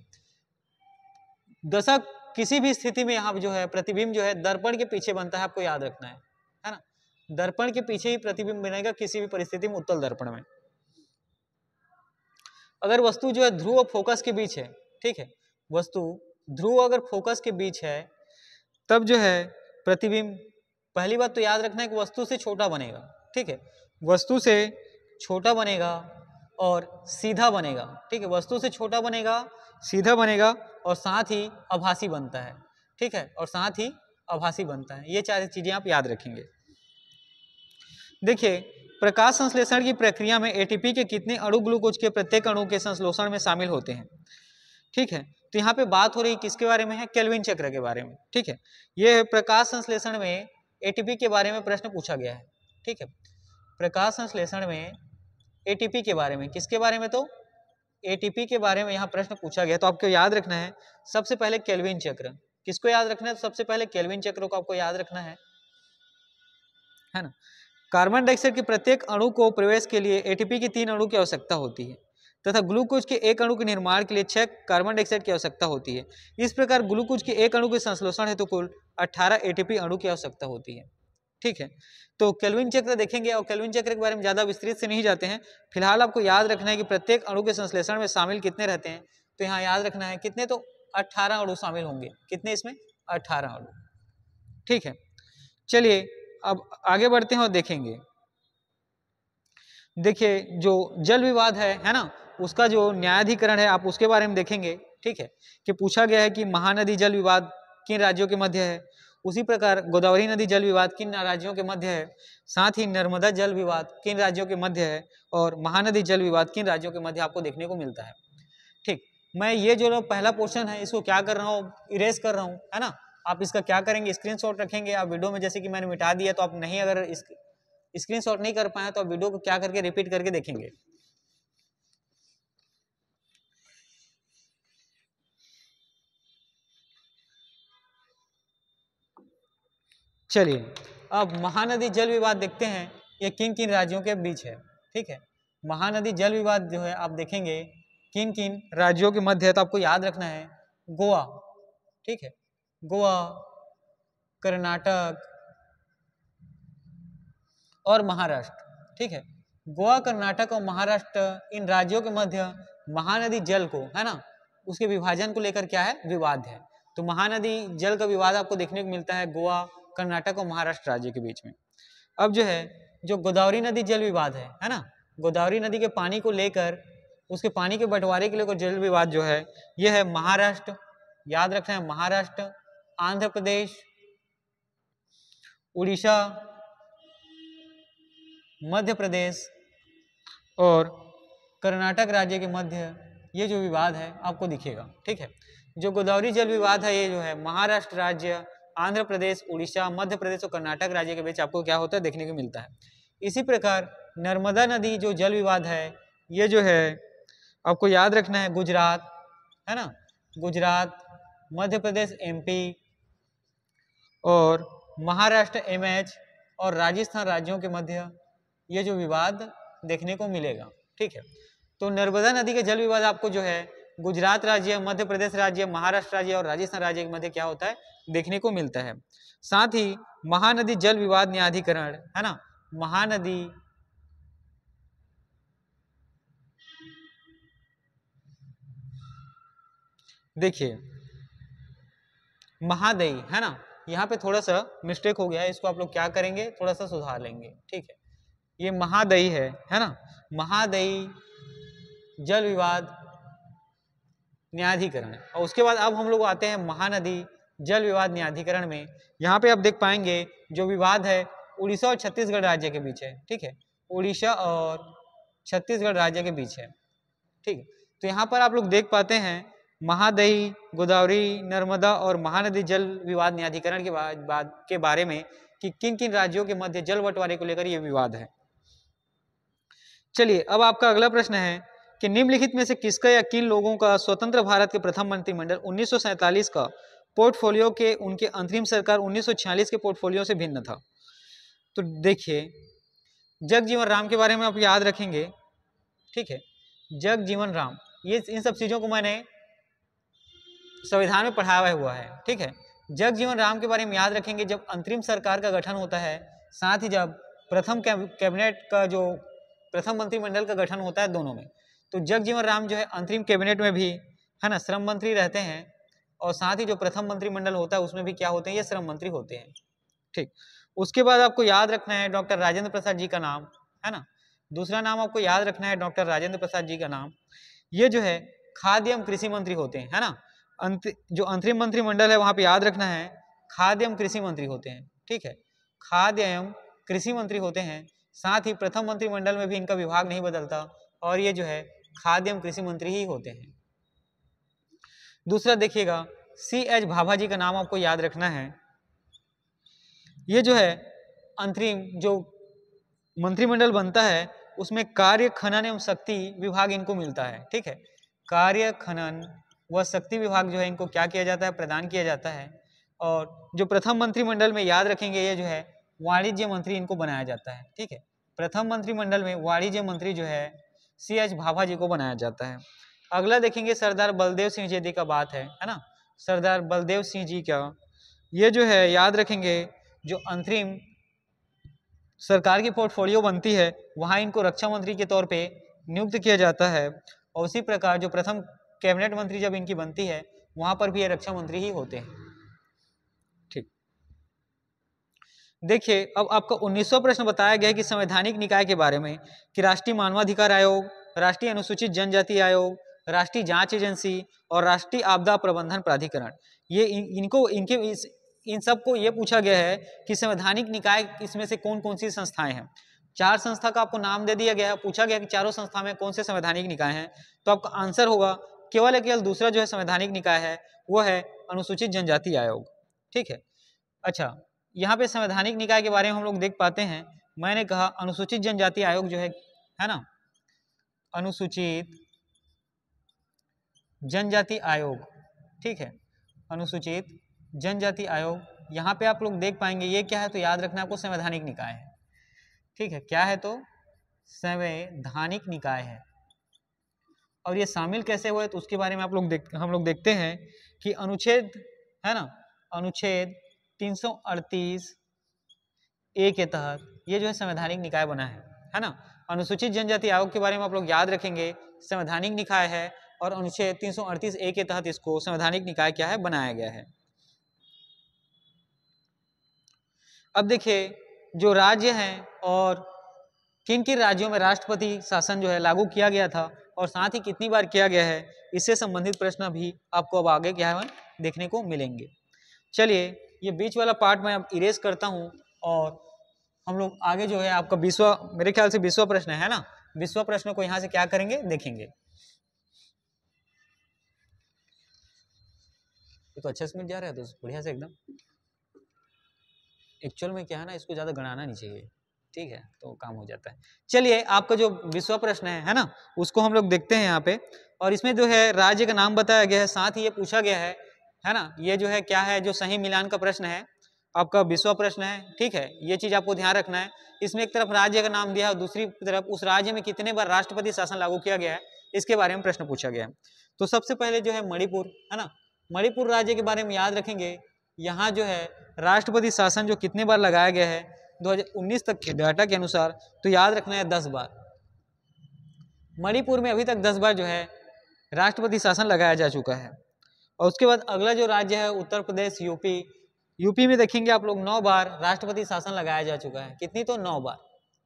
दशा किसी भी स्थिति में यहाँ जो है प्रतिबिंब जो है दर्पण के पीछे बनता है, आपको याद रखना है ना। दर्पण के पीछे ही प्रतिबिंब बनेगा किसी भी परिस्थिति में उत्तल दर्पण में। अगर वस्तु जो है ध्रुव और फोकस के बीच है, ठीक है, वस्तु ध्रुव अगर फोकस के बीच है तब जो है प्रतिबिंब, पहली बात तो याद रखना है कि वस्तु से छोटा बनेगा, ठीक है। वस्तु से छोटा बनेगा और सीधा बनेगा, ठीक है। वस्तु से छोटा बनेगा, सीधा बनेगा और साथ ही आभासी बनता है, ठीक है, और साथ ही आभासी बनता है। ये चार चीजें आप याद रखेंगे। देखिए प्रकाश संश्लेषण की प्रक्रिया में एटीपी के कितने अणु ग्लूकोज के प्रत्येक अणु के संश्लेषण में शामिल होते हैं, ठीक है। तो यहाँ पे बात हो रही किसके बारे में है, केल्विन चक्र के बारे में, ठीक है। ये प्रकाश संश्लेषण में एटीपी के बारे में प्रश्न पूछा गया है, ठीक है। प्रकाश संश्लेषण में एटीपी के बारे में, किसके बारे में, तो एटीपी के बारे में यहाँ प्रश्न पूछा गया। तो आपको याद रखना है सबसे पहले केल्विन चक्र। किसको याद रखना है, तो सबसे पहले केल्विन चक्र को आपको याद रखना है ना। कार्बन डाइऑक्साइड के प्रत्येक अणु को प्रवेश के लिए एटीपी की 3 अणु की आवश्यकता होती है तथा ग्लूकोज के एक अणु के निर्माण के लिए 6 कार्बन डाइऑक्साइड की आवश्यकता होती है। इस प्रकार ग्लूकोज के एक अणु के संश्लेषण हेतु कुल 18 एटीपी अणु की आवश्यकता होती है, ठीक है। तो केल्विन चक्र देखेंगे और केल्विन चक्र के बारे में ज्यादा विस्तृत से नहीं जाते हैं। फिलहाल आपको याद रखना है कि प्रत्येक अणु के संश्लेषण में शामिल कितने रहते हैं, तो यहाँ याद रखना है कितने, तो 18 अणु शामिल होंगे। कितने इसमें, 18 अणु, ठीक है। चलिए अब आगे बढ़ते हैं और देखेंगे। देखिए जो जल विवाद है ना, उसका जो न्यायाधिकरण है आप उसके बारे में देखेंगे, ठीक है। कि पूछा गया है कि महानदी जल विवाद किन राज्यों के मध्य है, उसी प्रकार गोदावरी नदी जल विवाद किन राज्यों के मध्य है, साथ ही नर्मदा जल विवाद किन राज्यों के मध्य है और महानदी जल विवाद किन राज्यों के मध्य आपको देखने को मिलता है, ठीक। मैं ये जो पहला पोर्शन है इसको क्या कर रहा हूँ, इरेज कर रहा हूँ, है ना। आप इसका क्या करेंगे, स्क्रीनशॉट रखेंगे। आप वीडियो में जैसे कि मैंने मिटा दिया तो आप नहीं, अगर स्क्रीनशॉट नहीं कर पाए तो आप वीडियो को क्या करके रिपीट करके देखेंगे। चलिए अब महानदी जल विवाद देखते हैं, ये किन किन राज्यों के बीच है, ठीक है। महानदी जल विवाद जो है आप देखेंगे किन किन राज्यों के मध्य है, तो आपको याद रखना है गोवा, ठीक है, गोवा, कर्नाटक और महाराष्ट्र, ठीक है। गोवा, कर्नाटक और महाराष्ट्र, इन राज्यों के मध्य महानदी जल को, है ना, उसके विभाजन को लेकर क्या है, विवाद है। तो महानदी जल का विवाद आपको देखने को मिलता है गोवा, कर्नाटक और महाराष्ट्र राज्य के बीच में। अब जो है जो गोदावरी नदी जल विवाद है ना, गोदावरी नदी के पानी को लेकर, उसके पानी के बंटवारे के लेकर जल विवाद जो है यह है महाराष्ट्र, याद रखना है महाराष्ट्र, आंध्र प्रदेश, उड़ीसा, मध्य प्रदेश और कर्नाटक राज्य के मध्य ये जो विवाद है आपको दिखेगा, ठीक है। जो गोदावरी जल विवाद है ये जो है महाराष्ट्र राज्य, आंध्र प्रदेश, उड़ीसा, मध्य प्रदेश और कर्नाटक राज्य के बीच आपको क्या होता है, देखने को मिलता है। इसी प्रकार नर्मदा नदी जो जल विवाद है ये जो है आपको याद रखना है गुजरात, है ना, गुजरात, मध्य प्रदेश एमपी और महाराष्ट्र एमएच और राजस्थान राज्यों के मध्य ये जो विवाद देखने को मिलेगा, ठीक है। तो नर्मदा नदी के जल विवाद आपको जो है गुजरात राज्य, मध्य प्रदेश राज्य, महाराष्ट्र राज्य और राजस्थान राज्य के मध्य क्या होता है, देखने को मिलता है। साथ ही महानदी जल विवाद न्यायाधिकरण, है ना, महानदी देखिए महादई, है ना, यहाँ पे थोड़ा सा मिस्टेक हो गया है, इसको आप लोग क्या करेंगे, थोड़ा सा सुधार लेंगे, ठीक है। ये महादई है ना, महादई जल विवाद न्यायाधिकरण। और उसके बाद अब हम लोग आते हैं महानदी जल विवाद न्यायाधिकरण में। यहाँ पे आप देख पाएंगे जो विवाद है उड़ीसा और छत्तीसगढ़ राज्य के बीच है, ठीक है, उड़ीसा और छत्तीसगढ़ राज्य के बीच है, ठीक। तो यहाँ पर आप लोग देख पाते हैं महादई, गोदावरी, नर्मदा और महानदी जल विवाद न्यायाधिकरण के बारे में कि किन किन राज्यों के मध्य जल बंटवारे को लेकर यह विवाद है। चलिए अब आपका अगला प्रश्न है कि निम्नलिखित में से किसका या किन लोगों का स्वतंत्र भारत के प्रथम मंत्रिमंडल 1947 का पोर्टफोलियो के उनके अंतरिम सरकार 1946 के पोर्टफोलियो से भिन्न था। तो देखिए जगजीवन राम के बारे में आप याद रखेंगे, ठीक है, जगजीवन राम, ये इन सब चीजों को मैंने संविधान में पढ़ाया हुआ है, ठीक है। जगजीवन राम के बारे में याद रखेंगे जब अंतरिम सरकार का गठन होता है, साथ ही जब प्रथम कैबिनेट का जो प्रथम मंत्रिमंडल का गठन होता है दोनों में, तो जगजीवन राम जो है अंतरिम कैबिनेट में भी है ना श्रम मंत्री रहते हैं, और साथ ही जो प्रथम मंत्रिमंडल होता है उसमें भी क्या होते हैं, ये श्रम मंत्री होते हैं, ठीक। उसके बाद आपको याद रखना है डॉक्टर राजेंद्र प्रसाद जी का नाम, है ना, दूसरा नाम आपको याद रखना है डॉक्टर राजेंद्र प्रसाद जी का नाम। ये जो है खाद्य एवं कृषि मंत्री होते हैं, है ना, जो अंतरिम मंत्रिमंडल है वहां पे याद रखना है खाद्य एवं कृषि मंत्री होते हैं, ठीक है, खाद्य एवं कृषि मंत्री होते हैं। साथ ही प्रथम मंत्रिमंडल में भी इनका विभाग नहीं बदलता और ये जो है खाद्य एवं कृषि मंत्री ही होते हैं। दूसरा देखिएगा C.H. भाभा जी का नाम आपको याद रखना है। ये जो है अंतरिम जो मंत्रिमंडल बनता है उसमें कार्य खनन एवं शक्ति विभाग इनको मिलता है, ठीक है, कार्य खनन व शक्ति विभाग जो है इनको क्या किया जाता है, प्रदान किया जाता है। और जो प्रथम मंत्रिमंडल में याद रखेंगे ये जो है वाणिज्य मंत्री इनको बनाया जाता है, ठीक है, प्रथम मंत्रिमंडल में वाणिज्य मंत्री जो है C.H. भाभा जी को बनाया जाता है। अगला देखेंगे सरदार बलदेव सिंह जी का बात है ना, सरदार बलदेव सिंह जी का, ये जो है याद रखेंगे जो अंतरिम सरकार की पोर्टफोलियो बनती है वहां इनको रक्षा मंत्री के तौर पे नियुक्त किया जाता है, और उसी प्रकार जो प्रथम कैबिनेट मंत्री जब इनकी बनती है वहां पर भी ये रक्षा मंत्री ही होते हैं, ठीक। देखिए अब आपका 19वां प्रश्न बताया गया है कि संवैधानिक निकाय के बारे में कि राष्ट्रीय मानवाधिकार आयोग, राष्ट्रीय अनुसूचित जनजाति आयोग, राष्ट्रीय जांच एजेंसी और राष्ट्रीय आपदा प्रबंधन प्राधिकरण, ये इन सबको ये पूछा गया है कि संवैधानिक निकाय इसमें से कौन कौन सी संस्थाएं हैं। 4 संस्था का आपको नाम दे दिया गया है, पूछा गया कि चारों संस्था में कौन से संवैधानिक निकाय हैं, तो आपका आंसर होगा केवल दूसरा जो है संवैधानिक निकाय है वो है अनुसूचित जनजाति आयोग, ठीक है। अच्छा यहाँ पे संवैधानिक निकाय के बारे में हम लोग देख पाते हैं, मैंने कहा अनुसूचित जनजाति आयोग जो है ना, अनुसूचित जनजाति आयोग, ठीक है, अनुसूचित जनजाति आयोग, यहाँ पे आप लोग देख पाएंगे ये क्या है, तो याद रखना आपको संवैधानिक निकाय है, ठीक है, क्या है तो संवैधानिक निकाय है। और ये शामिल कैसे हुए तो उसके बारे में हम लोग देखते हैं कि अनुच्छेद है ना, अनुच्छेद 338 ए के तहत ये जो है संवैधानिक निकाय बना है ना। अनुसूचित जनजाति आयोग के बारे में आप लोग याद रखेंगे संवैधानिक निकाय है, और अनुच्छेद 338 ए के तहत इसको संवैधानिक निकाय क्या है, बनाया गया है। अब देखिए जो राज्य हैं और किन किन राज्यों में राष्ट्रपति शासन जो है लागू किया गया था और साथ ही कितनी बार किया गया है, इससे संबंधित प्रश्न भी आपको अब आगे क्या है देखने को मिलेंगे। चलिए ये बीच वाला पार्ट मैं अब इरेज करता हूं और हम लोग आगे जो है आपका 20वां, मेरे ख्याल से 20वां प्रश्न है ना, 20वां प्रश्न को यहां से क्या करेंगे देखेंगे। ये तो अच्छा से मिल जा रहा है तो बढ़िया से एकदम, एक्चुअल में क्या है ना इसको ज्यादा गणाना नहीं चाहिए, ठीक है, तो काम हो जाता है। चलिए आपका जो 20वां प्रश्न है ना, उसको हम लोग देखते हैं यहाँ पे, और इसमें जो है राज्य का नाम बताया गया है, साथ ही ये पूछा गया है ना, ये जो है क्या है, जो सही मिलान का प्रश्न है आपका 20वां प्रश्न है, ठीक है, ये चीज आपको ध्यान रखना है। इसमें एक तरफ राज्य का नाम दिया है और दूसरी तरफ उस राज्य में कितने बार राष्ट्रपति शासन लागू किया गया है इसके बारे में प्रश्न पूछा गया है। तो सबसे पहले जो है मणिपुर है ना, मणिपुर राज्य के बारे में याद रखेंगे, यहाँ जो है राष्ट्रपति शासन जो कितने बार लगाया गया है 2019 तक के डाटा के अनुसार, तो याद रखना है 10 बार। मणिपुर में अभी तक 10 बार जो है राष्ट्रपति शासन लगाया जा चुका है। और उसके बाद अगला जो राज्य है उत्तर प्रदेश, यूपी में देखेंगे आप लोग 9 बार राष्ट्रपति शासन लगाया जा चुका है, कितनी तो 9 बार,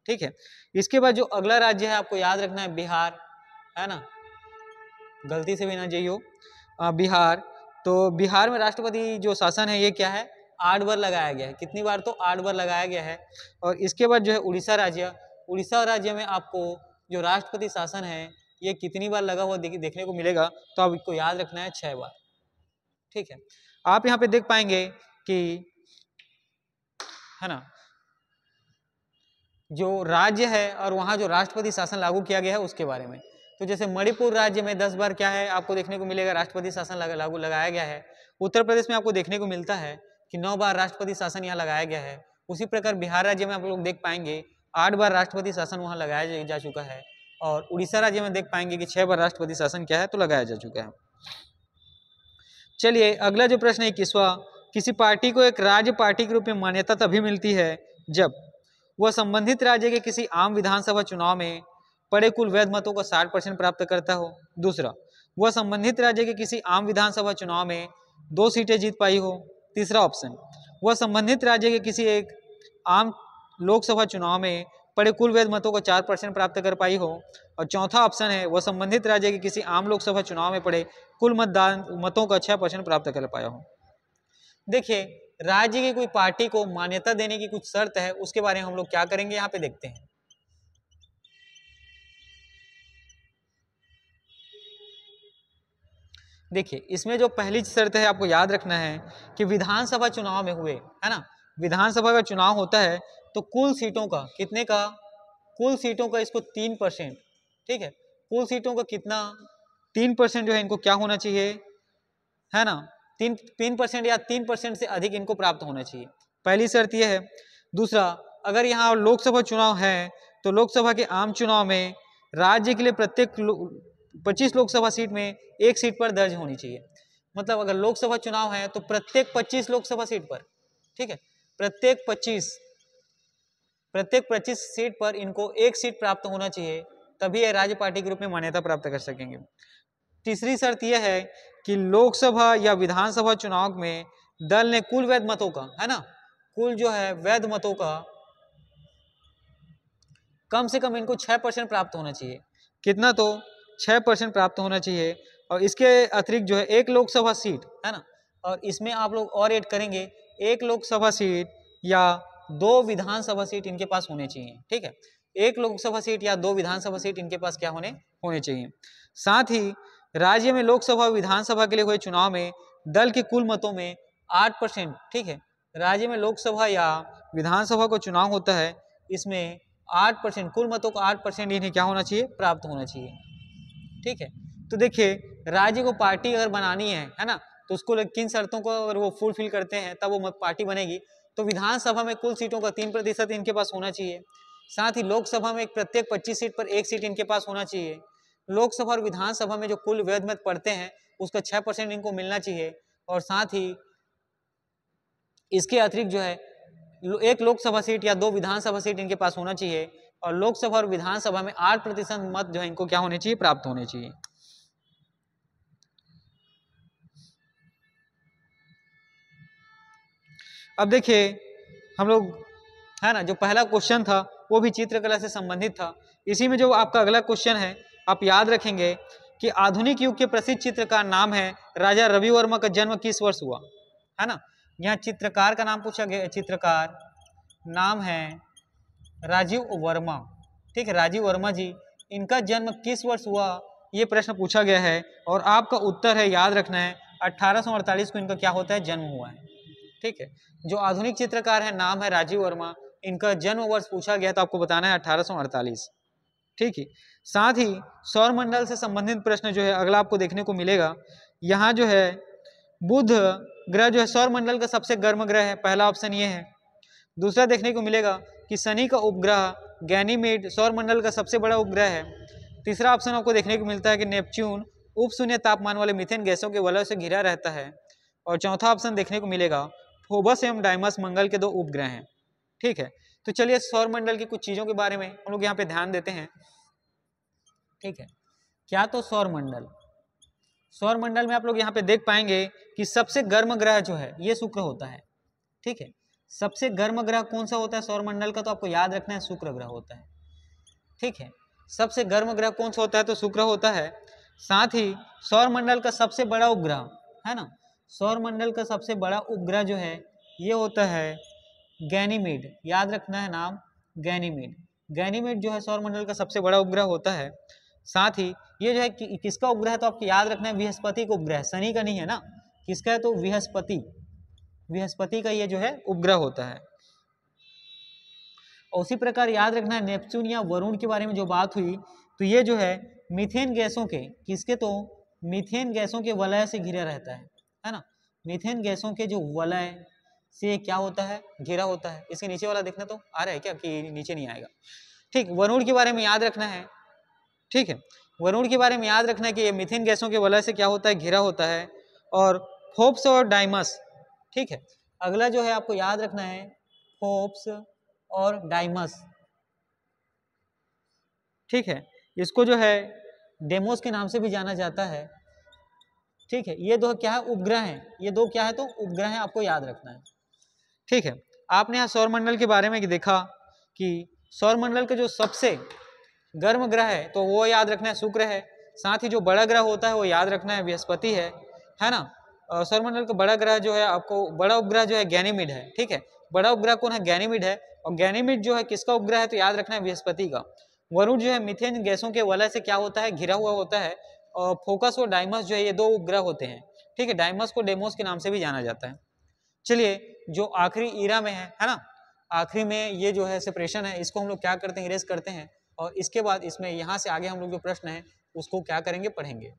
ठीक है। इसके बाद जो अगला राज्य है आपको याद रखना है बिहार है ना, गलती से भी ना जाइयो। बिहार, तो बिहार में राष्ट्रपति जो शासन है ये क्या है, 8 बार लगाया गया है। कितनी बार, तो 8 बार लगाया गया है। और इसके बाद जो है उड़ीसा राज्य, उड़ीसा राज्य में आपको जो राष्ट्रपति शासन है ये कितनी बार लगा हुआ देखने को मिलेगा, तो आप इसको याद रखना है 6 बार। ठीक है, आप यहाँ पे देख पाएंगे कि है ना जो राज्य है और वहाँ जो राष्ट्रपति शासन लागू किया गया है उसके बारे में। तो जैसे मणिपुर राज्य में 10 बार क्या है आपको देखने को मिलेगा राष्ट्रपति शासन लागू लगाया गया है। उत्तर प्रदेश में आपको देखने को मिलता है कि 9 बार राष्ट्रपति शासन यहाँ लगाया गया है। उसी प्रकार बिहार राज्य में आप लोग देख पाएंगे 8 बार राष्ट्रपति शासन वहाँ लगाया जा चुका है। और उड़ीसा राज्य में देख पाएंगे कि 6 बार राष्ट्रपति शासन क्या है, तो लगाया जा चुका है। चलिए अगला जो प्रश्न है 21वां, किसी पार्टी को एक राज्य पार्टी के रूप में मान्यता तभी मिलती है जब वह संबंधित राज्य के किसी आम विधानसभा चुनाव में पड़े कुल वैध मतों का 60% प्राप्त करता हो। दूसरा, वह संबंधित राज्य के किसी आम विधानसभा चुनाव में 2 सीटें जीत पाई हो। तीसरा ऑप्शन, वह संबंधित राज्य के किसी एक आम लोकसभा चुनाव में पड़े कुल वैध मतों का 4% प्राप्त कर पाई हो। और चौथा ऑप्शन है वह संबंधित राज्य के किसी आम लोकसभा चुनाव में पड़े कुल मतों का 6% प्राप्त कर पाया हो। देखिए राज्य की कोई पार्टी को मान्यता देने की कुछ शर्त है, उसके बारे में हम लोग क्या करेंगे यहाँ पे देखते हैं। देखिए इसमें जो पहली शर्त है आपको याद रखना है कि विधानसभा चुनाव में हुए, है ना, विधानसभा का चुनाव होता है तो कुल सीटों का कितने का, कुल सीटों का इसको 3%, ठीक है, कुल सीटों का कितना 3% जो है इनको क्या होना चाहिए, है ना, 3% या 3% से अधिक इनको प्राप्त होना चाहिए। पहली शर्त यह है। दूसरा, अगर यहाँ लोकसभा चुनाव है तो लोकसभा के आम चुनाव में राज्य के लिए प्रत्येक 25 लोकसभा सीट में एक सीट पर दर्ज होनी चाहिए। मतलब अगर लोकसभा चुनाव है तो प्रत्येक 25 लोकसभा सीट पर, ठीक है, प्रत्येक 25 सीट पर इनको एक सीट प्राप्त होना चाहिए, तभी ये राज्य पार्टी के रूप में मान्यता प्राप्त कर सकेंगे। तीसरी शर्त यह है कि लोकसभा या विधानसभा चुनाव में दल ने कुल वैध मतों का, है ना, कुल जो है वैध मतों का कम से कम इनको 6% प्राप्त होना चाहिए। कितना, तो 6% प्राप्त होना चाहिए। और इसके अतिरिक्त जो है एक लोकसभा सीट, है ना, और इसमें आप लोग और ऐड करेंगे एक लोकसभा सीट या 2 विधानसभा सीट इनके पास होने चाहिए। ठीक है, एक लोकसभा सीट या 2 विधानसभा सीट इनके पास क्या होने चाहिए। साथ ही राज्य में लोकसभा विधानसभा के लिए हुए चुनाव में दल के कुल मतों में 8%, ठीक है, राज्य में लोकसभा या विधानसभा को चुनाव होता है, इसमें 8%, कुल मतों का 8% इन्हें क्या होना चाहिए, प्राप्त होना चाहिए। ठीक है, तो देखिए राज्य को पार्टी अगर बनानी है ना, तो उसको किन शर्तों को अगर वो फुलफिल करते हैं तब वो पार्टी बनेगी। तो विधानसभा में कुल सीटों का 3% इनके पास होना चाहिए। साथ ही लोकसभा में प्रत्येक 25 सीट पर एक सीट इनके पास होना चाहिए। लोकसभा और विधानसभा में जो कुल वैध मत पड़ते हैं उसका 6% इनको मिलना चाहिए। और साथ ही इसके अतिरिक्त जो है एक लोकसभा सीट या 2 विधानसभा सीट इनके पास होना चाहिए। और लोकसभा और विधानसभा में 8% मत जो है इनको क्या होने चाहिए, प्राप्त होने चाहिए। अब देखिए हम लोग, है ना, जो पहला क्वेश्चन था वो भी चित्रकला से संबंधित था। इसी में जो आपका अगला क्वेश्चन है आप याद रखेंगे कि आधुनिक युग के प्रसिद्ध चित्रकार नाम है राजा रवि वर्मा का जन्म किस वर्ष हुआ, है ना। यहाँ चित्रकार का नाम पूछा गया, चित्रकार नाम है राजीव वर्मा, ठीक है, राजीव वर्मा जी, इनका जन्म किस वर्ष हुआ ये प्रश्न पूछा गया है। और आपका उत्तर है, याद रखना है, 1848 को इनका क्या होता है, जन्म हुआ है। ठीक है, जो आधुनिक चित्रकार है नाम है राजीव वर्मा, इनका जन्म वर्ष पूछा गया तो आपको बताना है 1848। ठीक है, साथ ही सौर मंडल से संबंधित प्रश्न जो है अगला आपको देखने को मिलेगा। यहाँ जो है बुध ग्रह जो है सौर मंडल का सबसे गर्म ग्रह है, पहला ऑप्शन ये है। दूसरा देखने को मिलेगा कि शनि का उपग्रह गैनीमेड सौर मंडल का सबसे बड़ा उपग्रह है। तीसरा ऑप्शन आपको देखने को मिलता है कि नेपच्यून उप शून्य तापमान वाले मीथेन गैसों के वलय से घिरा रहता है। और चौथा ऑप्शन देखने को मिलेगा फोबस एवं डाइमस मंगल के 2 उपग्रह हैं। ठीक है, तो चलिए सौर मंडल की कुछ चीजों के बारे में हम लोग यहाँ पे ध्यान देते हैं। ठीक है, क्या तो सौर मंडल में आप लोग यहाँ पे देख पाएंगे कि सबसे गर्म ग्रह जो है ये शुक्र होता है। ठीक है, सबसे गर्म ग्रह कौन सा होता है सौर मंडल का, तो आपको याद रखना है शुक्र ग्रह होता है। ठीक है, सबसे गर्म ग्रह कौन सा होता है, तो शुक्र होता है। साथ ही सौर मंडल का सबसे बड़ा उपग्रह है ना, सौर मंडल का सबसे बड़ा उपग्रह जो है ये होता है गैनीमेड, याद रखना है नाम गैनीमेड। गैनीमेड जो है सौर मंडल का सबसे बड़ा उपग्रह होता है। साथ ही ये जो है किसका उपग्रह है, तो आपको याद रखना है बृहस्पति का उपग्रह, शनि का नहीं है ना, किसका है तो बृहस्पति, बृहस्पति का ये जो है उपग्रह होता है। और उसी प्रकार याद रखना है नेपच्यून या वरुण के बारे में जो बात हुई, तो ये जो है मीथेन गैसों के किसके, तो मीथेन गैसों के वलय से घिरा रहता है ना, मीथेन गैसों के जो वलय से क्या होता है, घिरा होता है। इसके नीचे वाला देखना तो आ रहा है क्या कि नीचे नहीं आएगा, ठीक। वरुण के बारे में याद रखना है, ठीक है, वरुण के बारे में याद रखना है कि ये मीथेन गैसों के वलय से क्या होता है, घिरा होता है। और फोर्ब्स और डाइमस, ठीक है, अगला जो है आपको याद रखना है फोर्ब्स और डाइमस, ठीक है, इसको जो है डेमोस के नाम से भी जाना जाता है, ठीक है। ये दो क्या है, उपग्रह हैं, ये दो क्या है तो उपग्रह हैं, आपको याद रखना है, ठीक है। आपने यहाँ सौरमंडल के बारे में देखा कि सौरमंडल का जो सबसे गर्म ग्रह है तो वो याद रखना है शुक्र है। साथ ही जो बड़ा ग्रह होता है वो याद रखना है बृहस्पति है ना। सौरमंडल का बड़ा ग्रह जो है, आपको बड़ा उपग्रह जो है गैनीमेड है, ठीक है। बड़ा उपग्रह कौन है, गैनीमेड है। और गैनीमेड जो है किसका उपग्रह है, तो याद रखना है बृहस्पति का। वरुण जो है मीथेन गैसों के वलय से क्या होता है, घिरा हुआ होता है। और फोकस और डाइमस जो है ये दो उपग्रह होते हैं, ठीक है। डाइमस को डेमोस के नाम से भी जाना जाता है। चलिए जो आखिरी ईरा में है ना, आखिरी में ये जो है सेपरेशन है, इसको हम लोग क्या करते हैं, इरेज करते हैं। और इसके बाद इसमें यहाँ से आगे हम लोग जो प्रश्न है उसको क्या करेंगे, पढ़ेंगे।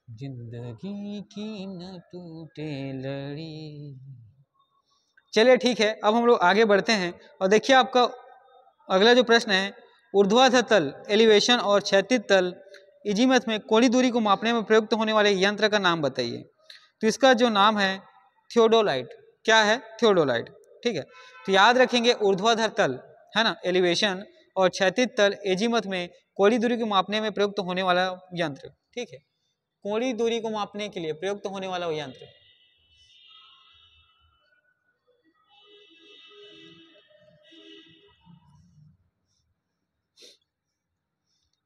जिंदगी की न टूटे लड़ी। चलिए ठीक है, अब हम लोग आगे बढ़ते हैं और देखिए आपका अगला जो प्रश्न है, ऊर्ध्वाधर तल एलिवेशन और क्षैतिज तल इजीमथ में कोणीय दूरी को मापने में प्रयुक्त होने वाले यंत्र का नाम बताइए। तो इसका जो नाम है थियोडोलाइट, क्या है, थियोडोलाइट, ठीक है। तो याद रखेंगे ऊर्ध्वाधर तल है ना एलिवेशन और क्षैतिज तल एजीमथ में कोणीय दूरी को मापने में प्रयुक्त होने वाला यंत्र, ठीक है। कोणीय दूरी को मापने के लिए प्रयुक्त होने वाला यंत्र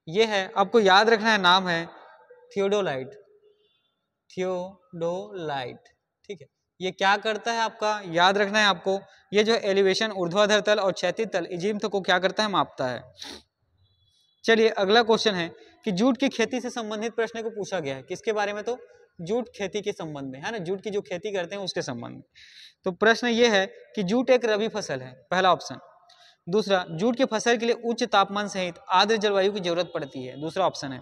ये है, आपको याद रखना है, नाम है थियोडोलाइट, थियोडोलाइट, ठीक है। ये क्या करता है आपका याद रखना है आपको, ये जो एलिवेशन ऊर्ध्वाधर तल और क्षैतिज तल इजीमथ को क्या करता है, मापता है। चलिए अगला क्वेश्चन है कि जूट की खेती से संबंधित प्रश्न को पूछा गया है, किसके बारे में, तो जूट खेती के संबंध में है ना, जूट की जो खेती करते हैं उसके संबंध में। तो प्रश्न ये है कि जूट एक रबी फसल है, पहला ऑप्शन। दूसरा, जूट की फसल के लिए उच्च तापमान सहित आर्द्र जलवायु की जरूरत पड़ती है, दूसरा ऑप्शन है।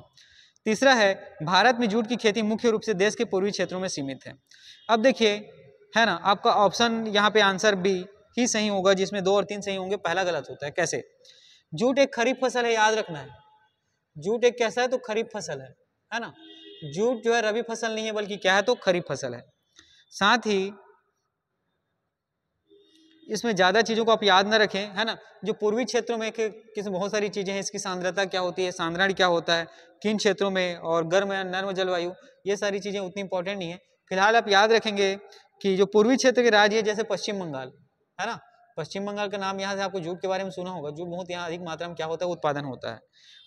तीसरा है भारत में जूट की खेती मुख्य रूप से देश के पूर्वी क्षेत्रों में सीमित है। अब देखिए है ना, आपका ऑप्शन यहाँ पे आंसर बी ही सही होगा, जिसमें 2 और 3 सही होंगे, पहला गलत होता है। कैसे, जूट एक खरीफ फसल है, याद रखना है, जूट एक कैसा है तो खरीफ फसल है ना। जूट जो है रबी फसल नहीं है बल्कि क्या है तो खरीफ फसल है। साथ ही इसमें ज्यादा चीजों को आप याद ना रखें, है ना। जो पूर्वी क्षेत्रों में किस बहुत सारी चीजें हैं, इसकी सांद्रता क्या होती है, सांद्रण क्या होता है किन क्षेत्रों में, और गर्म या नर्म जलवायु, ये सारी चीजें उतनी इंपॉर्टेंट नहीं है। फिलहाल आप याद रखेंगे कि जो पूर्वी क्षेत्र के राज्य है जैसे पश्चिम बंगाल है ना, पश्चिम बंगाल का नाम यहाँ से आपको जूट के बारे में सुना होगा, जूट बहुत यहाँ अधिक मात्रा में क्या होता है, उत्पादन होता है।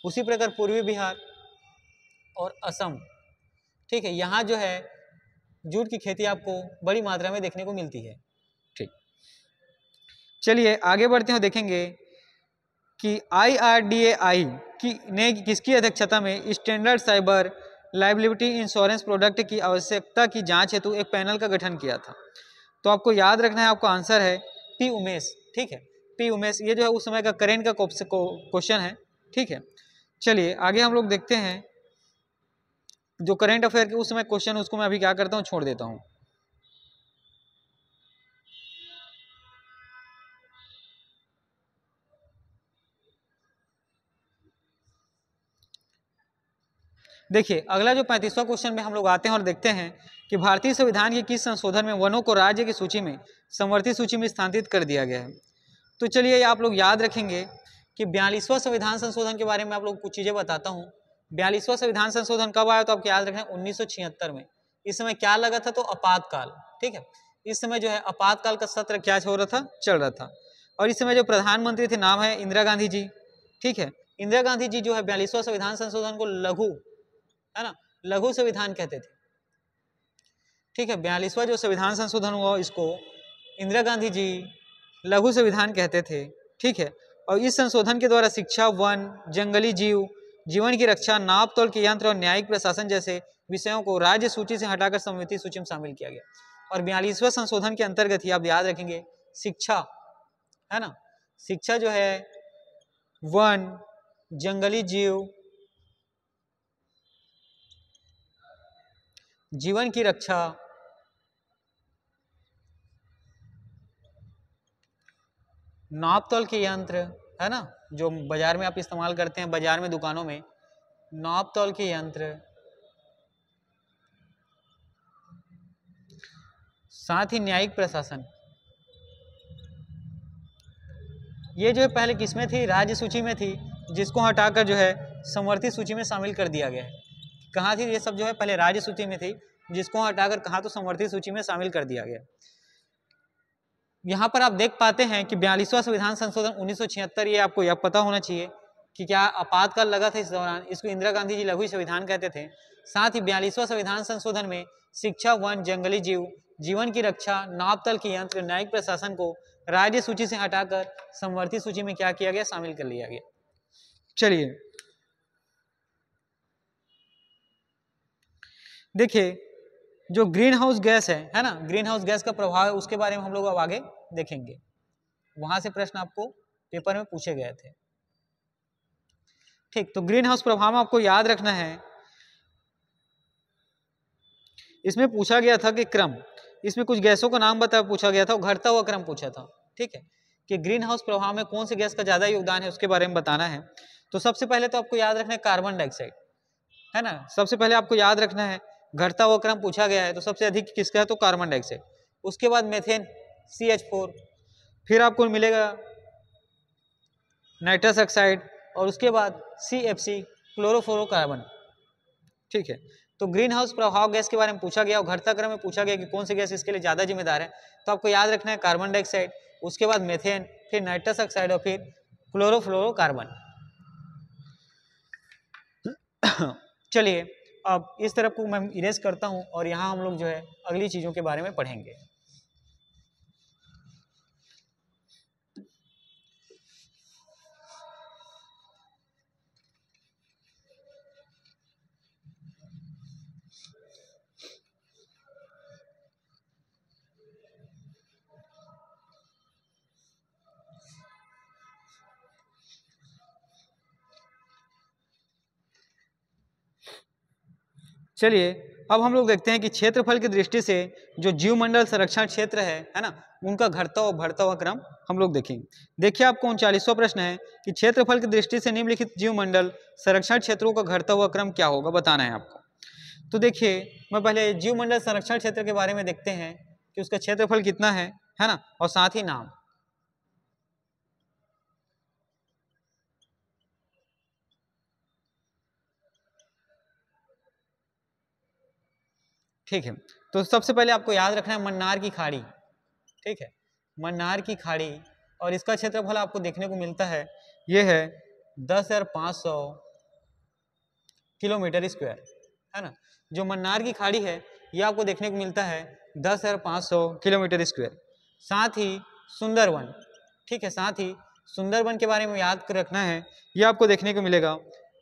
उसी प्रकार पूर्वी बिहार और असम, ठीक है, यहाँ जो है जूट की खेती आपको बड़ी मात्रा में देखने को मिलती है, ठीक। चलिए आगे बढ़ते हैं, देखेंगे कि IRDAI ने किसकी अध्यक्षता में standard cyber liability insurance product की आवश्यकता की जांच हेतु एक पैनल का गठन किया था। तो आपको याद रखना है, आपका आंसर है पी उमेश, ठीक है, पी उमेश। ये जो है उस समय का करेंट का क्वेश्चन है, ठीक है। चलिए आगे हम लोग देखते हैं, जो करेंट अफेयर के उस समय क्वेश्चन उसको मैं अभी क्या करता हूँ, छोड़ देता हूँ। देखिए अगला जो 35वां क्वेश्चन में हम लोग आते हैं और देखते हैं कि भारतीय संविधान के किस संशोधन में वनों को राज्य की सूची में संवर्धित सूची में स्थानांतरित कर दिया गया है। तो चलिए आप लोग याद रखेंगे कि 42वां संविधान संशोधन के बारे में आप लोग कुछ चीजें बताता हूँ। 42वां संविधान संशोधन कब आया, तो आपको याद रखना 1976 में। इस समय क्या लगा था, तो आपातकाल, ठीक है। इस समय जो है आपातकाल का सत्र क्या हो रहा था, चल रहा था। और इस समय जो प्रधानमंत्री थे नाम है इंदिरा गांधी जी। ठीक है, इंदिरा गांधी जी जो है 42वां संविधान संशोधन को लघु, है ना, लघु संविधान कहते थे। ठीक है, 42वां जो संविधान संशोधन हुआ इसको इंदिरा गांधी जी लघु संविधान कहते थे। ठीक है, और इस संशोधन के द्वारा शिक्षा, वन, जंगली जीव, जीवन की रक्षा, नाप तोल के यंत्र और न्यायिक प्रशासन जैसे विषयों को राज्य सूची से हटाकर संविधान सूची में शामिल किया गया। और 42वां संशोधन के अंतर्गत ही आप याद रखेंगे शिक्षा, है ना, शिक्षा जो है वन, जंगली जीव, जीवन की रक्षा, नाप तोल के यंत्र, है ना, जो बाजार में आप इस्तेमाल करते हैं, बाजार में, दुकानों में, नाप तोल के यंत्र, साथ ही न्यायिक प्रशासन। ये जो है पहले किसमें थी? राज्य सूची में थी, जिसको हटाकर जो है समवर्ती सूची में शामिल कर दिया गया है। कहाँ थी ये सब? जो है पहले राज्य सूची में थी, जिसको हटाकर कहाँ तो समवर्ती सूची में शामिल कर दिया गया। यहाँ पर आप देख पाते हैं कि 42वां संविधान संशोधन 1976, ये आपको यह पता होना चाहिए कि क्या आपातकाल लगा था इस दौरान, इसको इंदिरा गांधी जी लघु संविधान कहते थे। साथ ही 42वां संविधान संशोधन में शिक्षा, वन, जंगली जीव, जीवन की रक्षा, नाप तल के यंत्र, न्यायिक प्रशासन को राज्य सूची से हटाकर समवर्ती सूची में क्या किया गया? शामिल कर लिया गया। चलिए देखिए, जो ग्रीन हाउस गैस है ना, ग्रीन हाउस गैस का प्रभाव है, उसके बारे में हम लोग अब आगे देखेंगे। वहां से प्रश्न आपको पेपर में पूछे गए थे। ठीक, तो ग्रीन हाउस प्रभाव में आपको याद रखना है, इसमें पूछा गया था कि क्रम, इसमें कुछ गैसों का नाम बता पूछा गया था, घटता हुआ क्रम पूछा था। ठीक है, कि ग्रीन हाउस प्रभाव में कौन सी गैस का ज्यादा योगदान है उसके बारे में बताना है। तो सबसे पहले तो आपको याद रखना है कार्बन डाइऑक्साइड, है ना, सबसे पहले आपको याद रखना है, घटता हुआ क्रम पूछा गया है तो सबसे अधिक किसका है? तो कार्बन डाइऑक्साइड। उसके बाद मेथेन CH4, फिर आपको मिलेगा नाइट्रस ऑक्साइड, और उसके बाद CFC क्लोरोफ्लोरोकार्बन। ठीक है, तो ग्रीन हाउस प्रभाव गैस के बारे में पूछा गया और घटता क्रम में पूछा गया कि कौन सी गैस इसके लिए ज्यादा जिम्मेदार है। तो आपको याद रखना है कार्बन डाइऑक्साइड, उसके बाद मेथेन, फिर नाइट्रस ऑक्साइड और फिर क्लोरोफ्लोरोकार्बन। चलिए अब इस तरफ को मैं इरेज करता हूं और यहाँ हम लोग जो है अगली चीजों के बारे में पढ़ेंगे। चलिए अब हम लोग देखते हैं कि क्षेत्रफल की दृष्टि से जो जीवमंडल संरक्षण क्षेत्र है ना, उनका घटता और बढ़ता हुआ क्रम हम लोग देखेंगे। देखिए आपको 39वां प्रश्न है कि क्षेत्रफल की दृष्टि से निम्नलिखित जीवमंडल संरक्षण क्षेत्रों का घटता हुआ क्रम क्या होगा, बताना है आपको। तो देखिए मैं पहले जीवमंडल संरक्षण क्षेत्र के बारे में देखते हैं कि उसका क्षेत्रफल कितना है ना, और साथ ही नाम। ठीक है, तो सबसे पहले आपको याद रखना है मन्नार की खाड़ी। ठीक है, मन्नार की खाड़ी, और इसका क्षेत्रफल आपको देखने को मिलता है, ये है 10,500 किलोमीटर स्क्वायर, है ना। जो मन्नार की खाड़ी है ये आपको देखने को मिलता है 10,500 किलोमीटर स्क्वायर। साथ ही सुंदरवन, ठीक है, साथ ही सुंदरवन के बारे में याद रखना है, ये आपको देखने को मिलेगा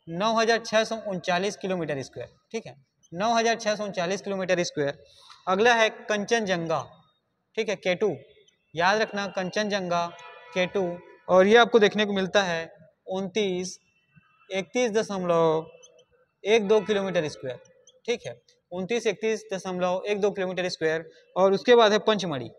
9,639 किलोमीटर स्क्वायर। ठीक है, 9,639 किलोमीटर स्क्वायर। अगला है कंचनजंगा, ठीक है, K2, याद रखना कंचनजंगा K2, और ये आपको देखने को मिलता है 31,31.12 किलोमीटर स्क्वायर। ठीक है, 29,31.12 किलोमीटर स्क्वायर। और उसके बाद है पंचमढ़ी।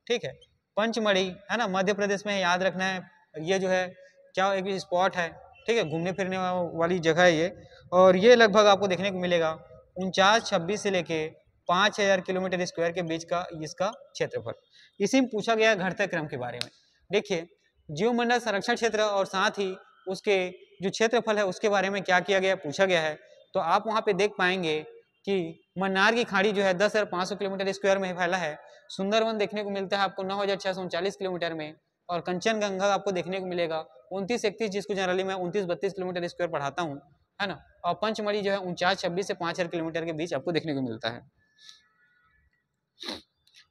ठीक है, पंचमढ़ी है ना, मध्य प्रदेश में, याद रखना है, ये जो है क्या एक स्पॉट है, ठीक है, घूमने फिरने वाली जगह है ये। और ये लगभग आपको देखने को मिलेगा 49,26 से लेके 5,000 किलोमीटर स्क्वायर के बीच का इसका क्षेत्रफल। इसी में पूछा गया घटते क्रम के बारे में। देखिए जीवमंडल संरक्षण क्षेत्र और साथ ही उसके जो क्षेत्रफल है उसके बारे में क्या किया गया, पूछा गया है। तो आप वहाँ पे देख पाएंगे कि मन्नार की खाड़ी जो है 10,500 किलोमीटर स्क्वायर में फैला है। सुंदरवन देखने को मिलता है आपको 9,639 किलोमीटर में, और कंचनजंगा आपको देखने को मिलेगा 29-31, जिसको जनरली मैं 29-32 किलोमीटर स्क्वायर पढ़ाता हूँ, है ना। और पंचमढ़ी जो है 49-26 से 5000 किलोमीटर के बीच आपको देखने को मिलता है।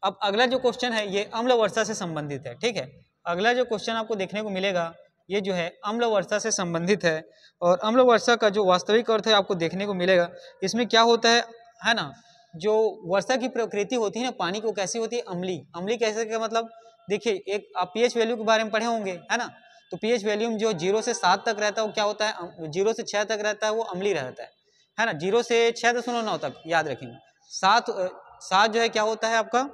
अब अगला जो क्वेश्चन है ये अम्ल वर्षा से संबंधित है, ठीक है। अगला जो क्वेश्चन आपको देखने को मिलेगा ये जो है अम्ल वर्षा से संबंधित है, और अम्ल वर्षा का जो वास्तविक अर्थ है आपको देखने को मिलेगा। इसमें क्या होता है ना, जो वर्षा की प्रकृति होती है ना पानी की, वो कैसी होती है, अम्ली। अम्ली कैसे का मतलब देखिए, एक आप पीएच वैल्यू के बारे में पढ़े होंगे, है ना। तो पीएच वैल्यू जो 0 से 7 तक रहता है वो क्या होता है, 0 से 6 तक रहता है वो अम्ली रहता है ना। 0 से 6.9 तक याद रखेंगे। 7 जो है क्या होता है आपका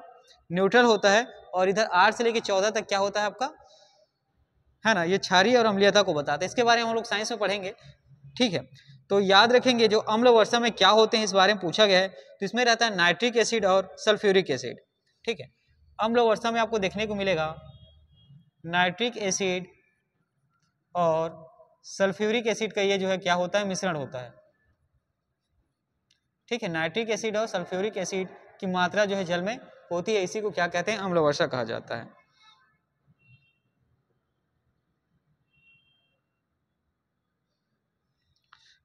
न्यूट्रल होता है, और इधर 8 से लेकर 14 तक क्या होता है आपका, है ना, ये क्षारीय और अम्लीयता को बताते हैं। इसके बारे में हम लोग साइंस में पढ़ेंगे, ठीक है। तो याद रखेंगे जो अम्ल वर्षा में क्या होते हैं इस बारे में पूछा गया है। तो इसमें रहता है नाइट्रिक एसिड और सल्फ्यूरिक एसिड, ठीक है। अम्ल वर्षा में आपको देखने को मिलेगा नाइट्रिक एसिड और सल्फ्यूरिक एसिड का ये जो है क्या होता है, मिश्रण होता है, ठीक है। नाइट्रिक एसिड और सल्फ्यूरिक एसिड की मात्रा जो है जल में होती है, इसी को क्या कहते हैं, अम्ल वर्षा कहा जाता है।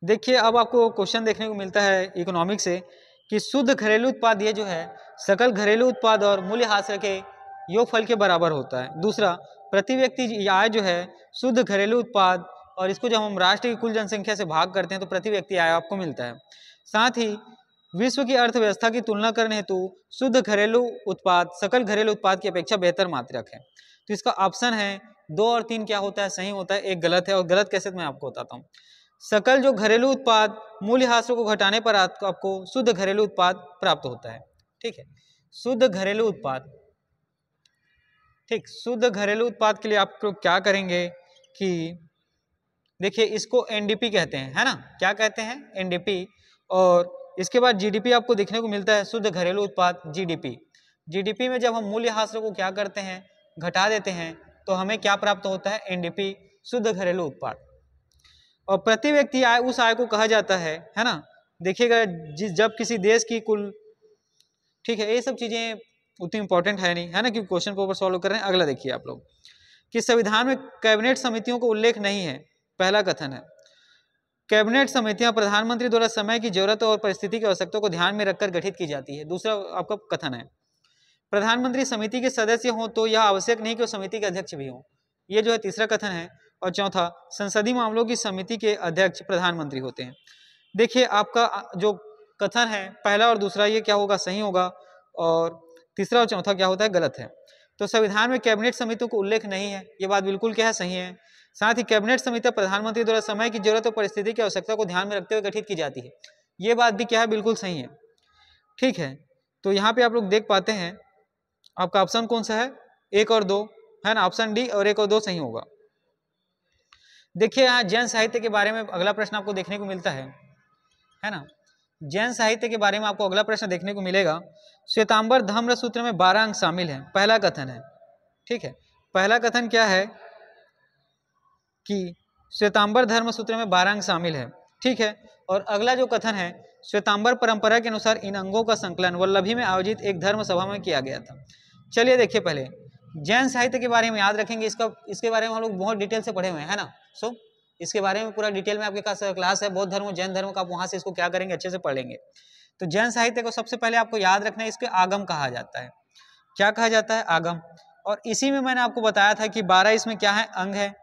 देखिए अब आपको क्वेश्चन देखने को मिलता है इकोनॉमिक्स से कि शुद्ध घरेलू उत्पाद ये जो है सकल घरेलू उत्पाद और मूल्यह्रास के योगफल के बराबर होता है। दूसरा, प्रति व्यक्ति आय जो है शुद्ध घरेलू उत्पाद, और इसको जब हम राष्ट्र की कुल जनसंख्या से भाग करते हैं तो प्रति व्यक्ति आय आपको मिलता है। साथ ही विश्व की अर्थव्यवस्था की तुलना करने हेतु शुद्ध घरेलू उत्पाद सकल घरेलू उत्पाद की अपेक्षा बेहतर मात्रक है। तो इसका ऑप्शन है 2 और 3 क्या होता है, सही होता है, एक गलत है। और गलत कैसे मैं आपको बताता हूँ। सकल जो घरेलू उत्पाद मूल्यह्रास को घटाने पर आपको शुद्ध घरेलू उत्पाद प्राप्त होता है, ठीक है। शुद्ध घरेलू उत्पाद, ठीक, शुद्ध घरेलू उत्पाद के लिए आपको क्या करेंगे कि देखिए इसको एनडीपी कहते हैं, है ना, क्या कहते हैं, एनडीपी। और इसके बाद जीडीपी आपको देखने को मिलता है, शुद्ध घरेलू उत्पाद जीडीपी। जीडीपी में जब हम मूल्यह्रास को क्या करते हैं, घटा देते हैं, तो हमें क्या प्राप्त होता है, एनडीपी, शुद्ध घरेलू उत्पाद। और प्रति व्यक्ति आय उस आय को कहा जाता है ना। देखिएगा जब किसी देश की कुल, ठीक है, ये सब चीजें उतनी इंपॉर्टेंट है नहीं, है ना, क्योंकि क्वेश्चन पेपर सॉल्व कर रहे हैं। अगला देखिए आप लोग कि संविधान में कैबिनेट समितियों को उल्लेख नहीं है। पहला कथन है कैबिनेट समितियां प्रधानमंत्री द्वारा समय की जरूरत और परिस्थिति की आवश्यकता को ध्यान में रखकर गठित की जाती है। दूसरा आपका कथन है प्रधानमंत्री समिति के सदस्य हों तो यह आवश्यक नहीं कि वो समिति के अध्यक्ष भी हों। ये जो है तीसरा कथन है। और चौथा, संसदीय मामलों की समिति के अध्यक्ष प्रधानमंत्री होते हैं। देखिए आपका जो कथन है पहला और दूसरा ये क्या होगा, सही होगा, और तीसरा और चौथा क्या होता है, गलत है। तो संविधान में कैबिनेट समितियों को उल्लेख नहीं है, ये बात बिल्कुल क्या है, सही है। साथ ही कैबिनेट समितियां प्रधानमंत्री द्वारा समय की जरूरत और परिस्थिति की आवश्यकता को ध्यान में रखते हुए गठित की जाती है, ये बात भी क्या है, बिल्कुल सही है, ठीक है। तो यहाँ पे आप लोग देख पाते हैं आपका ऑप्शन कौन सा है, 1 और 2, है ना, ऑप्शन डी और 1 और 2 सही होगा। देखिए यहाँ जैन साहित्य के बारे में अगला प्रश्न आपको देखने को मिलता है ना। जैन साहित्य के बारे में आपको अगला प्रश्न देखने को मिलेगा। श्वेतांबर धम्र सूत्र में 12 अंक शामिल हैं, पहला कथन है, ठीक है। पहला कथन क्या है कि श्वेतांबर धर्म सूत्र में 12 अंक शामिल है, ठीक है। और अगला जो कथन है श्वेतांबर परंपरा के अनुसार इन अंगों का संकलन वल्लभी में आयोजित एक धर्म सभा में किया गया था। चलिए देखिए पहले जैन साहित्य के बारे में याद रखेंगे, इसके बारे में हम लोग बहुत डिटेल से पढ़े हुए हैं ना। सो इसके बारे में पूरा डिटेल में आपके पास क्लास है, बौद्ध धर्म जैन धर्म का, आप वहां से इसको क्या करेंगे, अच्छे से पढ़ लेंगे। तो जैन साहित्य को सबसे पहले आपको याद रखना है, इसके आगम कहा जाता है। क्या कहा जाता है, आगम। और इसी में मैंने आपको बताया था कि 12 इसमें क्या है, अंग है।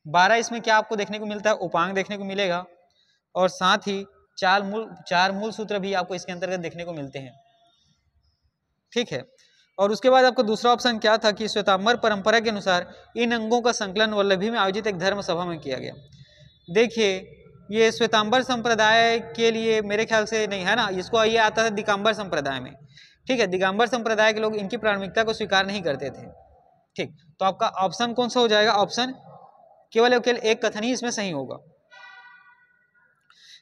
12 इसमें क्या आपको देखने को मिलता है, उपांग देखने को मिलेगा। और साथ ही 4 मूल सूत्र भी आपको इसके अंतर्गत देखने को मिलते हैं, ठीक है। और उसके बाद आपको दूसरा ऑप्शन क्या था कि श्वेतांबर परंपरा के अनुसार इन अंगों का संकलन वल्लभी में आयोजित एक धर्म सभा में किया गया। देखिए ये श्वेतांबर संप्रदाय के लिए मेरे ख्याल से नहीं है ना, इसको ये आता है दिगंबर संप्रदाय में, ठीक है। दिगंबर संप्रदाय के लोग इनकी प्राथमिकता को स्वीकार नहीं करते थे, ठीक। तो आपका ऑप्शन कौन सा हो जाएगा, ऑप्शन केवल एक कथन ही इसमें सही होगा।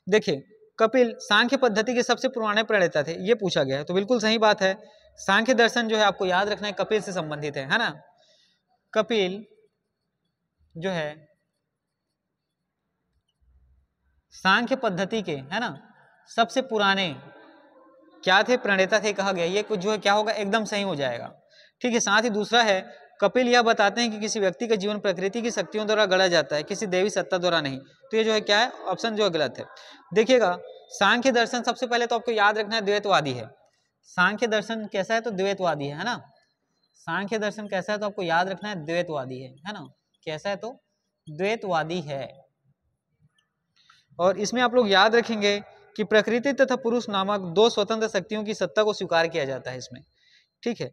देखिए कपिल सांख्य पद्धति के सबसे पुराने प्रणेता थे, ये पूछा गया है, तो बिल्कुल सही बात है। सांख्य दर्शन जो है आपको याद रखना है कपिल से संबंधित है ना। कपिल जो है सांख्य पद्धति के, है ना, सबसे पुराने क्या थे, प्रणेता थे कहा गया। ये कुछ जो है क्या होगा, एकदम सही हो जाएगा, ठीक है। साथ ही दूसरा है कपिल यह बताते हैं कि किसी व्यक्ति का जीवन प्रकृति की शक्तियों द्वारा गढ़ा जाता है, किसी देवी सत्ता द्वारा नहीं। तो ये जो है क्या है, ऑप्शन जो है गलत है। देखिएगा, सांख्य दर्शन सबसे पहले तो आपको याद रखना है द्वैतवादी है। सांख्य दर्शन कैसा है, तो द्वैतवादी है ना। सांख्य दर्शन कैसा है, तो आपको याद रखना है द्वैतवादी है ना। कैसा है, तो द्वैतवादी है। और इसमें आप लोग याद रखेंगे कि प्रकृति तथा पुरुष नामक दो स्वतंत्र शक्तियों की सत्ता को स्वीकार किया जाता है इसमें, ठीक है।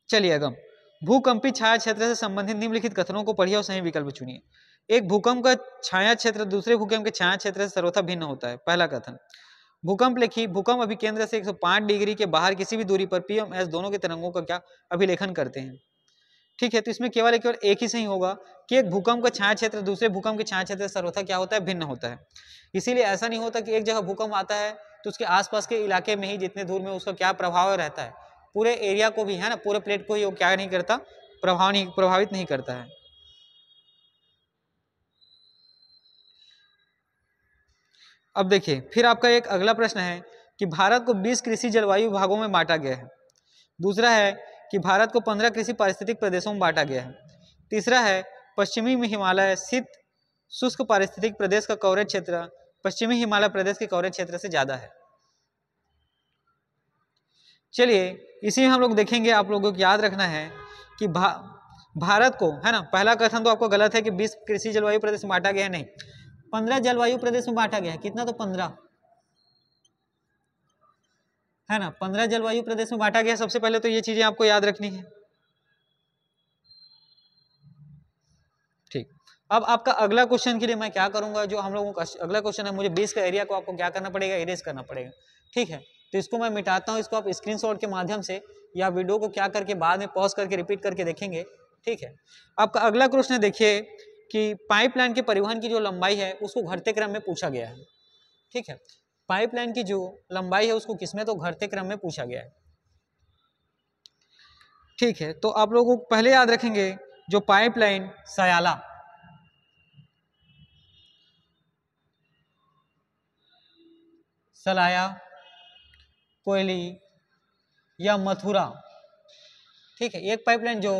चलिए अगम, भूकंपी छाया क्षेत्र से संबंधित निम्नलिखित कथनों को पढ़िए और सही विकल्प चुनिए। एक भूकंप का छाया क्षेत्र दूसरे भूकंप के छाया क्षेत्र से सर्वथा भिन्न होता है। पहला कथन, भूकंप लिखी, भूकंप अभिकेंद्र से 105 डिग्री के बाहर किसी भी दूरी पर पी एवं एस दोनों के तरंगों का क्या अभिलेखन करते हैं, ठीक है। तो इसमें केवल एक ही सही होगा कि एक भूकंप का छाया क्षेत्र दूसरे भूकंप के छाया क्षेत्र से सर्वथा क्या होता है, भिन्न होता है। इसीलिए ऐसा नहीं होता कि एक जगह भूकंप आता है तो उसके आसपास के इलाके में ही जितने दूर में उसका क्या प्रभाव रहता है, पूरे एरिया को भी है ना, पूरे प्लेट को ही वो क्या नहीं करता, प्रभावित नहीं करता है। अब देखिए, फिर आपका एक अगला प्रश्न है कि भारत को 20 कृषि जलवायु भागों में बांटा गया है। दूसरा है कि भारत को 15 कृषि पारिस्थितिक प्रदेशों में बांटा गया है। तीसरा है पश्चिमी हिमालय स्थित शुष्क पारिस्थितिक प्रदेश का कवरेज क्षेत्र पश्चिमी हिमालय प्रदेश के कवरेज क्षेत्र से ज्यादा है। चलिए इसी में हम लोग देखेंगे, आप लोगों को याद रखना है कि भारत को है ना, पहला कथन तो आपको गलत है कि 20 कृषि जलवायु प्रदेश में बांटा गया है, नहीं, 15 जलवायु प्रदेश में बांटा गया है। कितना, तो 15 है ना, 15 जलवायु प्रदेश में बांटा गया। सबसे पहले तो ये चीजें आपको याद रखनी है, ठीक। अब आपका अगला क्वेश्चन के लिए मैं क्या करूंगा, जो हम लोगों का अगला क्वेश्चन है, मुझे 20 का एरिया को आपको क्या करना पड़ेगा, इरेज करना पड़ेगा, ठीक है। तो इसको मैं मिटाता हूं, इसको आप स्क्रीनशॉट के माध्यम से या वीडियो को क्या करके बाद में पॉज करके रिपीट करके देखेंगे, ठीक है। आपका अगला प्रश्न देखिए कि पाइपलाइन के परिवहन की जो लंबाई है उसको घटते क्रम में पूछा गया है, ठीक है। पाइपलाइन की जो लंबाई है उसको किसमें, तो घटते क्रम में पूछा गया है, ठीक है। तो आप लोगों को पहले याद रखेंगे जो पाइपलाइन सयाला, सलाया, कोयली या मथुरा, ठीक है। एक पाइपलाइन जो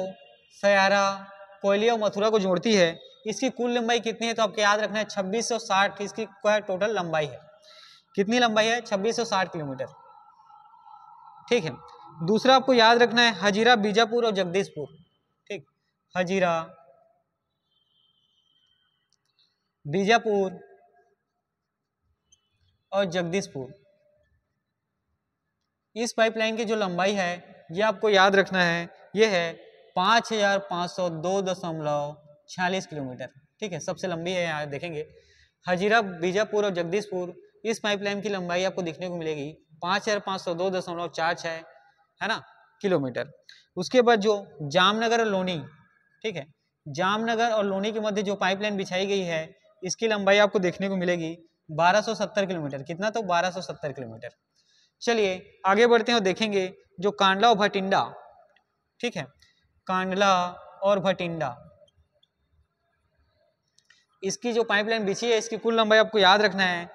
सयारा, कोयली और मथुरा को जोड़ती है, इसकी कुल लंबाई कितनी है, तो आपको याद रखना है 2660 इसकी टोटल लंबाई है। कितनी लंबाई है, 2660 किलोमीटर, ठीक है। दूसरा आपको याद रखना है हजीरा, बीजापुर और जगदीशपुर, ठीक। हजीरा, बीजापुर और जगदीशपुर, इस पाइपलाइन की जो लंबाई है ये आपको याद रखना है, ये है 5502.46 किलोमीटर, ठीक है। सबसे लंबी है, यहाँ देखेंगे हजीरा, बीजापुर और जगदीशपुर, इस पाइपलाइन की लंबाई आपको देखने को मिलेगी 5502.46 है ना किलोमीटर। उसके बाद जो जामनगर और लोनी, ठीक है, जामनगर और लोनी के मध्य जो पाइपलाइन बिछाई गई है इसकी लंबाई आपको देखने को मिलेगी 1270 किलोमीटर। कितना, तो 1270 किलोमीटर। चलिए आगे बढ़ते हैं और देखेंगे जो कांडला और भटिंडा, ठीक है, कांडला और भटिंडा, इसकी जो पाइपलाइन बिछी है इसकी कुल लंबाई आपको याद रखना है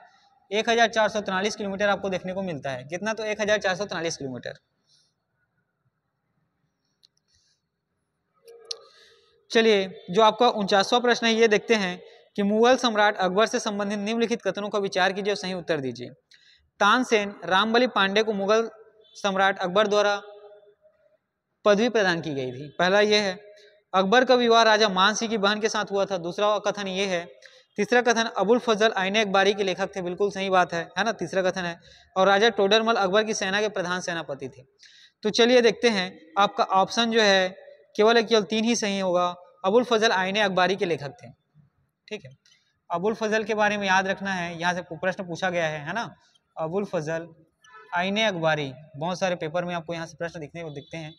1443 किलोमीटर आपको देखने को मिलता है। कितना, तो 1443 किलोमीटर। चलिए जो आपका 49वां प्रश्न है ये देखते हैं कि मुगल सम्राट अकबर से संबंधित निम्नलिखित कथनों का विचार कीजिए और सही उत्तर दीजिए। तानसेन रामबली पांडे को मुगल सम्राट अकबर द्वारा पदवी प्रदान की गई थी। पहला ये है। अकबर का विवाह राजा मान सिंह की बहन के साथ हुआ था। दूसरा कथन ये है। तीसरा कथन अबुल फजल आईने अकबारी के लेखक थे। बिल्कुल सही बात है ना, तीसरा कथन है। और राजा टोडरमल अकबर की सेना के प्रधान सेनापति थे। तो चलिए देखते हैं, आपका ऑप्शन जो है केवल 3 ही सही होगा। अबुल फजल आईने अकबारी के लेखक थे, ठीक है। अबुल फजल के बारे में याद रखना है, यहाँ से प्रश्न पूछा गया है ना। अबुल फजल आईने अकबारी, बहुत सारे पेपर में आपको यहाँ से प्रश्न दिखते हैं।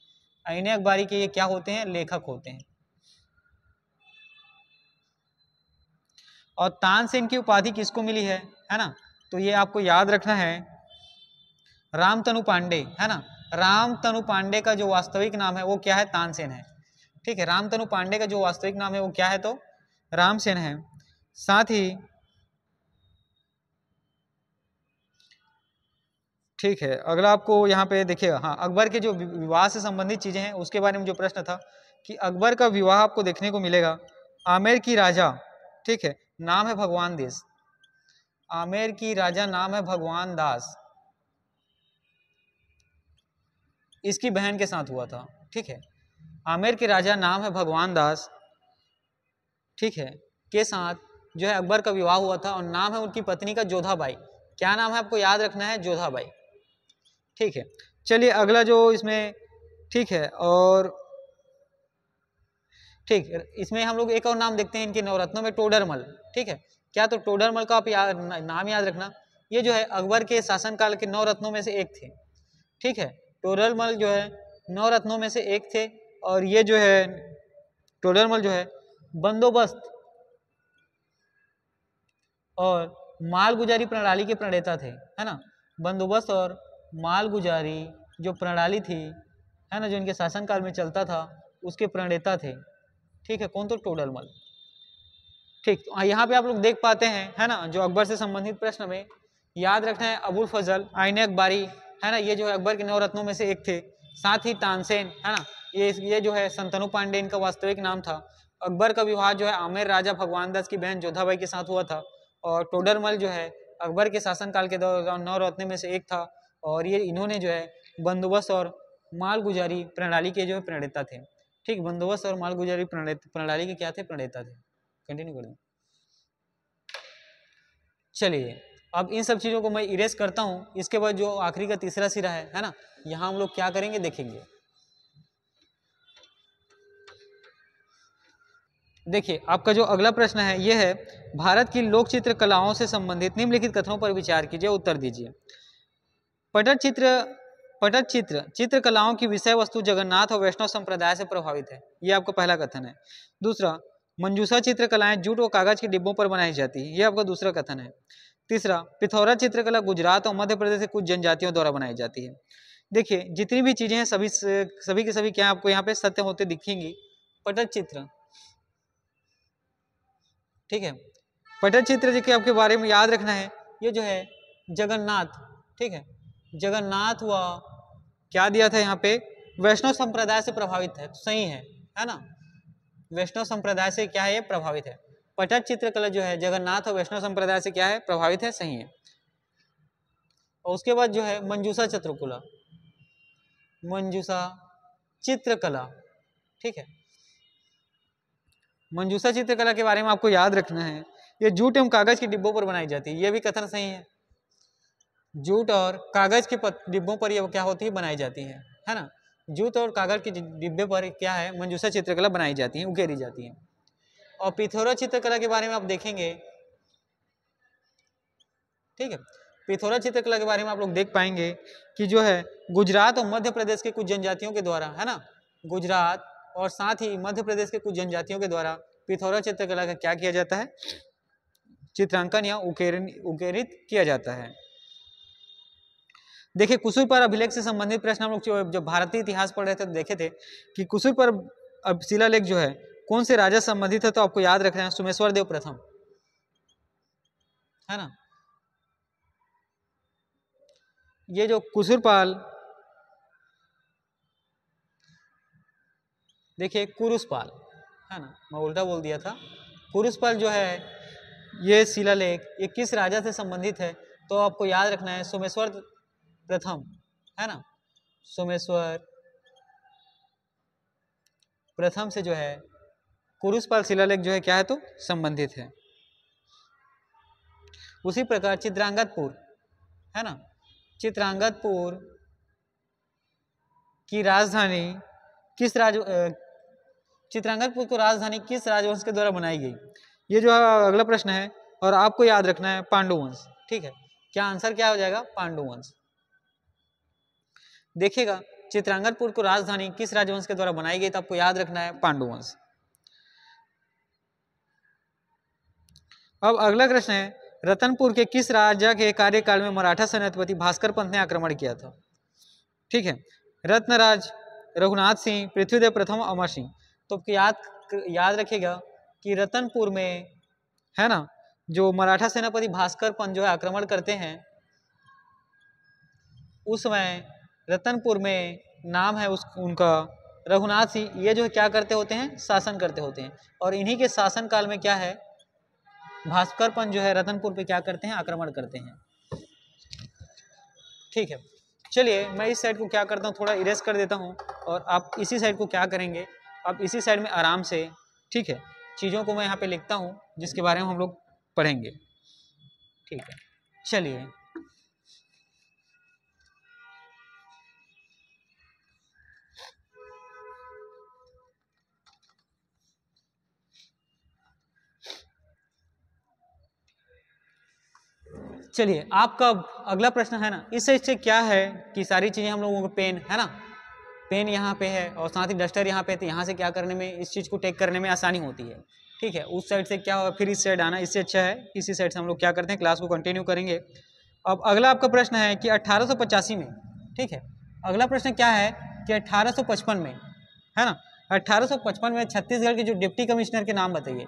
आईने अकबारी के ये क्या होते हैं, लेखक होते हैं। और तानसेन की उपाधि किसको मिली है ना, तो ये आपको याद रखना है रामतनु पांडे, है ना। रामतनु पांडे का जो वास्तविक नाम है वो क्या है, तानसेन है, ठीक है। रामतनु पांडे का जो वास्तविक नाम है वो क्या है, तो रामसेन है। साथ ही ठीक है, अगला आपको यहाँ पे देखिएगा, हाँ, अकबर के जो विवाह से संबंधित चीजें हैं उसके बारे में जो प्रश्न था कि अकबर का विवाह आपको देखने को मिलेगा आमेर की राजा, ठीक है, नाम है भगवान दास। आमेर की राजा नाम है भगवान दास, इसकी बहन के साथ हुआ था, ठीक है। आमेर के राजा नाम है भगवान दास, ठीक है, के साथ जो है अकबर का विवाह हुआ था और नाम है उनकी पत्नी का जोधाबाई। क्या नाम है आपको याद रखना है, जोधाबाई, ठीक है। चलिए अगला जो इसमें, ठीक है, और ठीक इसमें हम लोग एक और नाम देखते हैं इनके नवरत्नों में, टोडरमल, ठीक है। क्या तो टोडरमल का आप नाम याद रखना, ये जो है अकबर के शासनकाल के नवरत्नों में से एक थे, ठीक है। टोडरमल जो है नवरत्नों में से एक थे और ये जो है टोडरमल जो है बंदोबस्त और मालगुजारी प्रणाली के प्रणेता थे, है ना। बंदोबस्त और मालगुजारी जो प्रणाली थी, है ना, जो इनके शासनकाल में चलता था, उसके प्रणेता थे, ठीक है। कौन तो, टोडरमल, ठीक। तो यहाँ पे आप लोग देख पाते हैं, है ना, जो अकबर से संबंधित प्रश्न में याद रखना है, अबुल फजल, आईने अकबारी, है ना, ये जो है अकबर के नवरत्नों में से एक थे। साथ ही तानसेन, है ना, ये जो है संतनु पांडे इनका वास्तविक नाम था। अकबर का विवाह जो है आमेर राजा भगवान दास की बहन जोधाबाई के साथ हुआ था और टोडरमल जो है अकबर के शासनकाल के दौरान नवरत्न में से एक था और ये इन्होंने जो है बंदोबस्त और मालगुजारी प्रणाली के जो है प्रणेता थे, ठीक। बंदोबस्त और मालगुजारी प्रणाली के क्या थे, प्रणेता थे। कंटिन्यू कर दें। चलिए अब इन सब चीज़ों को मैं इरेज करता हूँ, इसके बाद जो आखिरी का तीसरा सिरा है ना, यहाँ हम लोग क्या करेंगे देखेंगे। देखिए आपका जो अगला प्रश्न है ये है, भारत की लोक चित्र कलाओं से संबंधित निम्नलिखित कथनों पर विचार कीजिए, उत्तर दीजिए। पटचित्र चित्रकलाओं की विषय वस्तु जगन्नाथ और वैष्णव संप्रदाय से प्रभावित है, ये आपका पहला कथन है। दूसरा, मंजूषा चित्रकलाएं जूट और कागज के डिब्बों पर बनाई जाती है, ये आपका दूसरा कथन है। तीसरा, पिथौरा चित्रकला गुजरात और मध्य प्रदेश के कुछ जनजातियों द्वारा बनाई जाती है। देखिए जितनी भी चीजें हैं सभी के सभी क्या आपको यहाँ पे सत्य होते दिखेंगी। पटचित्र, ठीक है, पटचित्र जी के आपके बारे में याद रखना है, ये जो है जगन्नाथ, ठीक है, जगन्नाथ हुआ, क्या दिया था यहाँ पे, वैष्णव संप्रदाय से प्रभावित है, तो सही है ना, वैष्णव संप्रदाय से क्या है, ये प्रभावित है। पटच चित्रकला जो है जगन्नाथ और वैष्णव संप्रदाय से क्या है, प्रभावित है, सही है। और उसके बाद जो है मंजूषा चित्रकला, मंजूषा चित्रकला, ठीक है, मंजूषा चित्रकला के बारे में आपको याद रखना है, ये जूट एवं कागज के डिब्बों पर बनाई जाती है, ये भी कथन सही है। जूट और कागज के डिब्बों पर ये क्या होती है, बनाई जाती है ना। जूट और कागज के डिब्बे पर क्या है, मंजूषा चित्रकला बनाई जाती है, उकेरी जाती है। और पिथौरा चित्रकला के बारे में आप देखेंगे, ठीक है, पिथौरा चित्रकला के बारे में आप लोग देख पाएंगे कि जो है गुजरात और मध्य प्रदेश के कुछ जनजातियों के द्वारा, है ना, गुजरात और साथ ही मध्य प्रदेश के कुछ जनजातियों के द्वारा पिथौरा चित्रकला का क्या किया जाता है, चित्रांकन या उकेरित किया जाता है। देखिए कुसुरपार अभिलेख से संबंधित प्रश्न हम लोग जब भारतीय इतिहास पढ़ रहे थे तो देखे थे कि कुसुरपार शिलालेख जो है कौन से राजा संबंधित है, तो आपको याद रखना है सोमेश्वर देव प्रथम, है ना। ये जो कुसुरपाल, देखिए कुरुसपाल, है ना, मैं उल्टा बोल दिया था, कुरुसपाल जो है ये शिलालेख ये किस राजा से संबंधित है, तो आपको याद रखना है सोमेश्वर प्रथम, है ना, सोमेश्वर प्रथम से जो है कुरुसपाल शिलालेख जो है क्या है, तो संबंधित है। उसी प्रकार चित्रांगदपुर, है ना, चित्रांगदपुर की राजधानी किस चित्रांगदपुर को राजधानी किस राजवंश के द्वारा बनाई गई, ये जो अगला प्रश्न है और आपको याद रखना है पांडुवंश, ठीक है। क्या आंसर क्या हो जाएगा, पांडुवंश। देखिएगा चित्रांगदपुर को राजधानी किस राजवंश के द्वारा बनाई गई, तो आपको याद रखना है पांडुवंश। अब अगला प्रश्न है, रतनपुर के किस राजा के कार्यकाल में मराठा सेनापति भास्कर पंत ने आक्रमण किया था, ठीक है, रत्नराज, रघुनाथ सिंह, पृथ्वीदेव प्रथम, अमर सिंह। तो याद रखिएगा कि रतनपुर में, है ना, जो मराठा सेनापति भास्कर पंत जो है आक्रमण करते हैं, उस समय रतनपुर में नाम है उनका रघुनाथ सिंह, ये जो क्या करते होते हैं, शासन करते होते हैं। और इन्हीं के शासन काल में क्या है, भास्करपन जो है रतनपुर पे क्या करते हैं, आक्रमण करते हैं। ठीक है, चलिए मैं इस साइड को क्या करता हूँ, थोड़ा इरेज कर देता हूँ, और आप इसी साइड को क्या करेंगे, आप इसी साइड में आराम से, ठीक है, चीज़ों को मैं यहाँ पे लिखता हूँ जिसके बारे में हम लोग पढ़ेंगे। ठीक है, चलिए चलिए आपका अगला प्रश्न है ना, इस से क्या है कि सारी चीज़ें हम लोगों को पेन है ना, पेन यहाँ पे है और साथ ही डस्टर यहाँ पे, तो यहाँ से क्या करने में, इस चीज़ को टेक करने में आसानी होती है। ठीक है, उस साइड से क्या होगा, फिर इस साइड आना, इससे अच्छा है इसी साइड से हम लोग क्या करते हैं, क्लास को कंटिन्यू करेंगे। अब अगला आपका प्रश्न है कि 1885 में, ठीक है, अगला प्रश्न क्या है कि 1855 में, है ना, 1855 में छत्तीसगढ़ के जो डिप्टी कमिश्नर के नाम बताइए।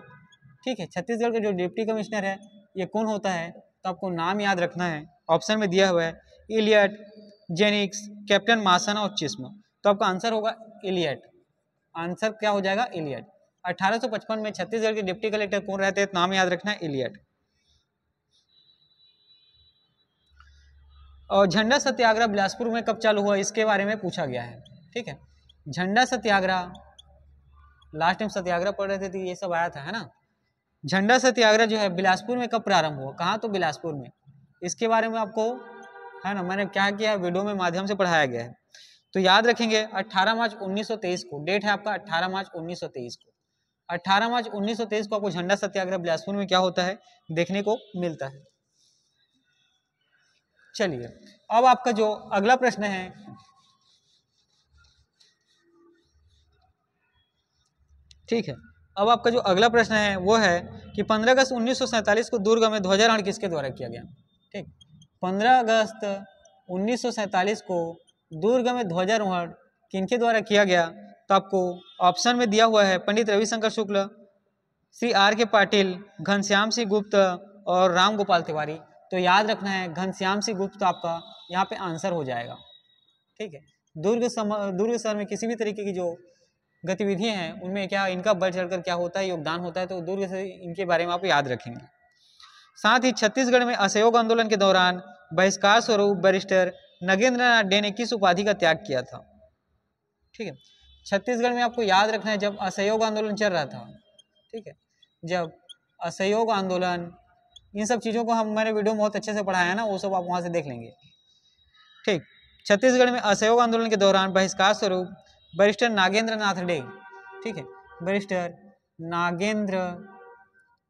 ठीक है, छत्तीसगढ़ के जो डिप्टी कमिश्नर है ये कौन होता है, तो आपको नाम याद रखना है। ऑप्शन में दिया हुआ है इलियट, जेनिक्स, कैप्टन मासन और चिस्म। तो आपका आंसर होगा इलियट, आंसर क्या हो जाएगा, इलियट। 1855 में छत्तीसगढ़ के डिप्टी कलेक्टर कौन रहते हैं, नाम याद रखना है इलियट। और झंडा सत्याग्रह बिलासपुर में कब चालू हुआ, इसके बारे में पूछा गया है। ठीक है, झंडा सत्याग्रह, लास्ट टाइम सत्याग्रह पढ़ रहे थे तो ये सब आया था, है ना। झंडा सत्याग्रह जो है बिलासपुर में कब प्रारंभ हुआ, कहाँ, तो बिलासपुर में। इसके बारे में आपको, है ना, मैंने क्या किया, वीडियो में माध्यम से पढ़ाया गया है, तो याद रखेंगे। 18 मार्च 1923 को डेट है आपका, 18 मार्च 1923 को, 18 मार्च 1923 को आपको झंडा सत्याग्रह बिलासपुर में क्या होता है, देखने को मिलता है। चलिए अब आपका जो अगला प्रश्न है, ठीक है, अब आपका जो अगला प्रश्न है वो है कि 15 अगस्त 1947 को दुर्ग में ध्वजारोहण किसके द्वारा किया गया। ठीक, 15 अगस्त 1947 को दुर्ग में ध्वजारोहण किनके द्वारा किया गया, तो आपको ऑप्शन में दिया हुआ है पंडित रविशंकर शुक्ल, श्री आर के पाटिल, घनश्याम सिंह गुप्त और राम गोपाल तिवारी। तो याद रखना है घनश्याम सिंह गुप्त आपका यहाँ पे आंसर हो जाएगा। ठीक है, दुर्ग शहर में किसी भी तरीके की जो गतिविधियां हैं उनमें क्या इनका बढ़ चढ़कर क्या होता है, योगदान होता है, तो दुर्ग से इनके बारे में आप याद रखेंगे। साथ ही छत्तीसगढ़ में असहयोग आंदोलन के दौरान बहिष्कार स्वरूप बैरिस्टर नगेंद्र नाथ डे ने किस उपाधि का त्याग किया था। ठीक है, छत्तीसगढ़ में आपको याद रखना है जब असहयोग आंदोलन चल रहा था, ठीक है, जब असहयोग आंदोलन, इन सब चीज़ों को मैंने वीडियो में बहुत अच्छे से पढ़ाया है ना, वो सब आप वहाँ से देख लेंगे। ठीक, छत्तीसगढ़ में असहयोग आंदोलन के दौरान बहिष्कार स्वरूप बैरिस्टर नागेंद्र नाथ डे, ठीक है, बैरिस्टर नागेंद्र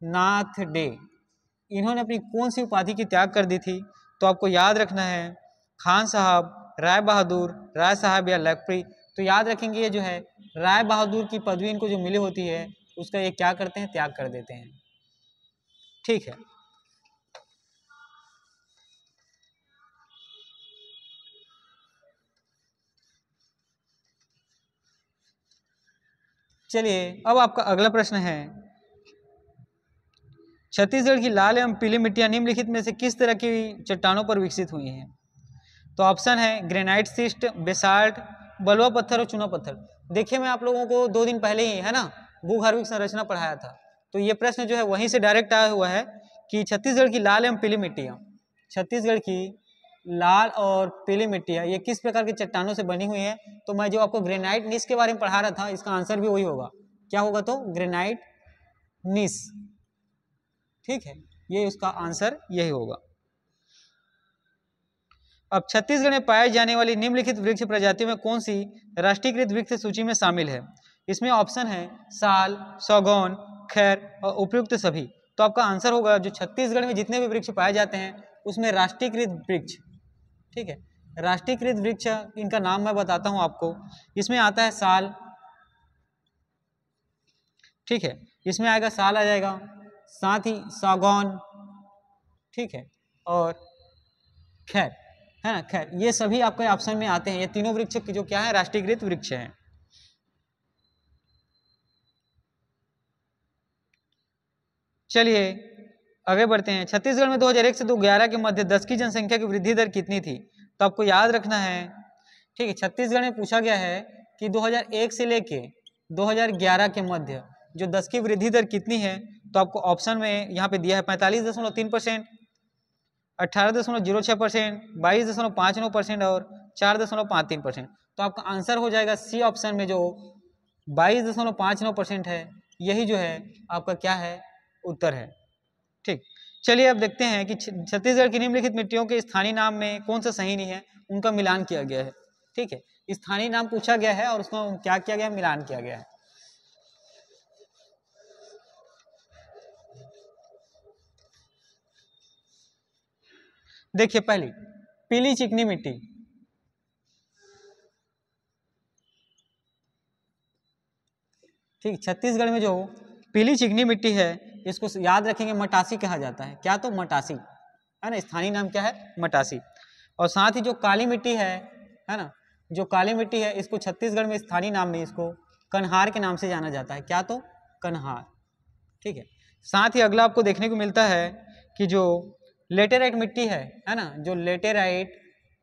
नाथ डे, इन्होंने अपनी कौन सी उपाधि की त्याग कर दी थी, तो आपको याद रखना है खान साहब, राय बहादुर, राय साहब या लखपरी। तो याद रखेंगे ये जो है राय बहादुर की पदवी इनको जो मिली होती है उसका ये क्या करते हैं, त्याग कर देते हैं। ठीक है, चलिए अब आपका अगला प्रश्न है, छत्तीसगढ़ की लाल एवं पीली मिट्टियां निम्नलिखित में से किस तरह की चट्टानों पर विकसित हुई हैं। तो ऑप्शन है ग्रेनाइट सिस्ट, बेसाल्ट, बलुआ पत्थर और चूना पत्थर। देखिए मैं आप लोगों को 2 दिन पहले ही, है ना, भूगर्भिक संरचना पढ़ाया था, तो ये प्रश्न जो है वहीं से डायरेक्ट आया हुआ है कि छत्तीसगढ़ की लाल एवं पीली मिट्टियां, छत्तीसगढ़ की लाल और पीली मिट्टियां ये किस प्रकार की चट्टानों से बनी हुई है। तो मैं जो आपको ग्रेनाइट नीस के बारे में पढ़ा रहा था, इसका आंसर भी वही होगा। क्या होगा, तो ग्रेनाइट नीस। ठीक है, ये उसका आंसर यही होगा। अब छत्तीसगढ़ में पाए जाने वाली निम्नलिखित वृक्ष प्रजातियों में कौन सी राष्ट्रीयकृत वृक्ष सूची में शामिल है। इसमें ऑप्शन है साल, सौगौन, खैर और उपयुक्त सभी। तो आपका आंसर होगा जो छत्तीसगढ़ में जितने भी वृक्ष पाए जाते हैं उसमें राष्ट्रीयकृत वृक्ष, ठीक है, राष्ट्रीयकृत वृक्ष इनका नाम मैं बताता हूं आपको। इसमें आता है साल, ठीक है, इसमें आएगा साल आ जाएगा, साथ ही सागौन, ठीक है, और खैर, है ना, खैर, ये सभी आपके ऑप्शन में आते हैं। ये तीनों वृक्ष जो क्या है, राष्ट्रीयकृत वृक्ष हैं। चलिए आगे बढ़ते हैं। छत्तीसगढ़ में 2001 से 2011 के मध्य 10 की जनसंख्या की वृद्धि दर कितनी थी। तो आपको याद रखना है, ठीक है, छत्तीसगढ़ में पूछा गया है कि 2001 से लेके 2011 के मध्य जो 10 की वृद्धि दर कितनी है, तो आपको ऑप्शन में यहाँ पे दिया है 45.3%, 18.06%, 22.59% और 4.53%। तो आपका आंसर हो जाएगा सी ऑप्शन में जो 22.59% है, यही जो है आपका क्या है, उत्तर है। ठीक, चलिए अब देखते हैं कि छत्तीसगढ़ की निम्नलिखित मिट्टियों के स्थानीय नाम में कौन सा सही नहीं है, उनका मिलान किया गया है। ठीक है, स्थानीय नाम पूछा गया है और उसका क्या किया गया, मिलान किया गया है। देखिए पहली पीली चिकनी मिट्टी, ठीक, छत्तीसगढ़ में जो पीली चिकनी मिट्टी है इसको याद रखेंगे मटासी कहा जाता है। क्या, तो मटासी है ना, स्थानीय नाम क्या है, मटासी। और साथ ही जो काली मिट्टी है ना, जो काली मिट्टी है इसको छत्तीसगढ़ में स्थानीय नाम में इसको कन्हार के नाम से जाना जाता है। क्या, तो कन्हार। ठीक है, साथ ही अगला आपको देखने को मिलता है कि जो लेटेराइट मिट्टी है ना, जो लेटेराइट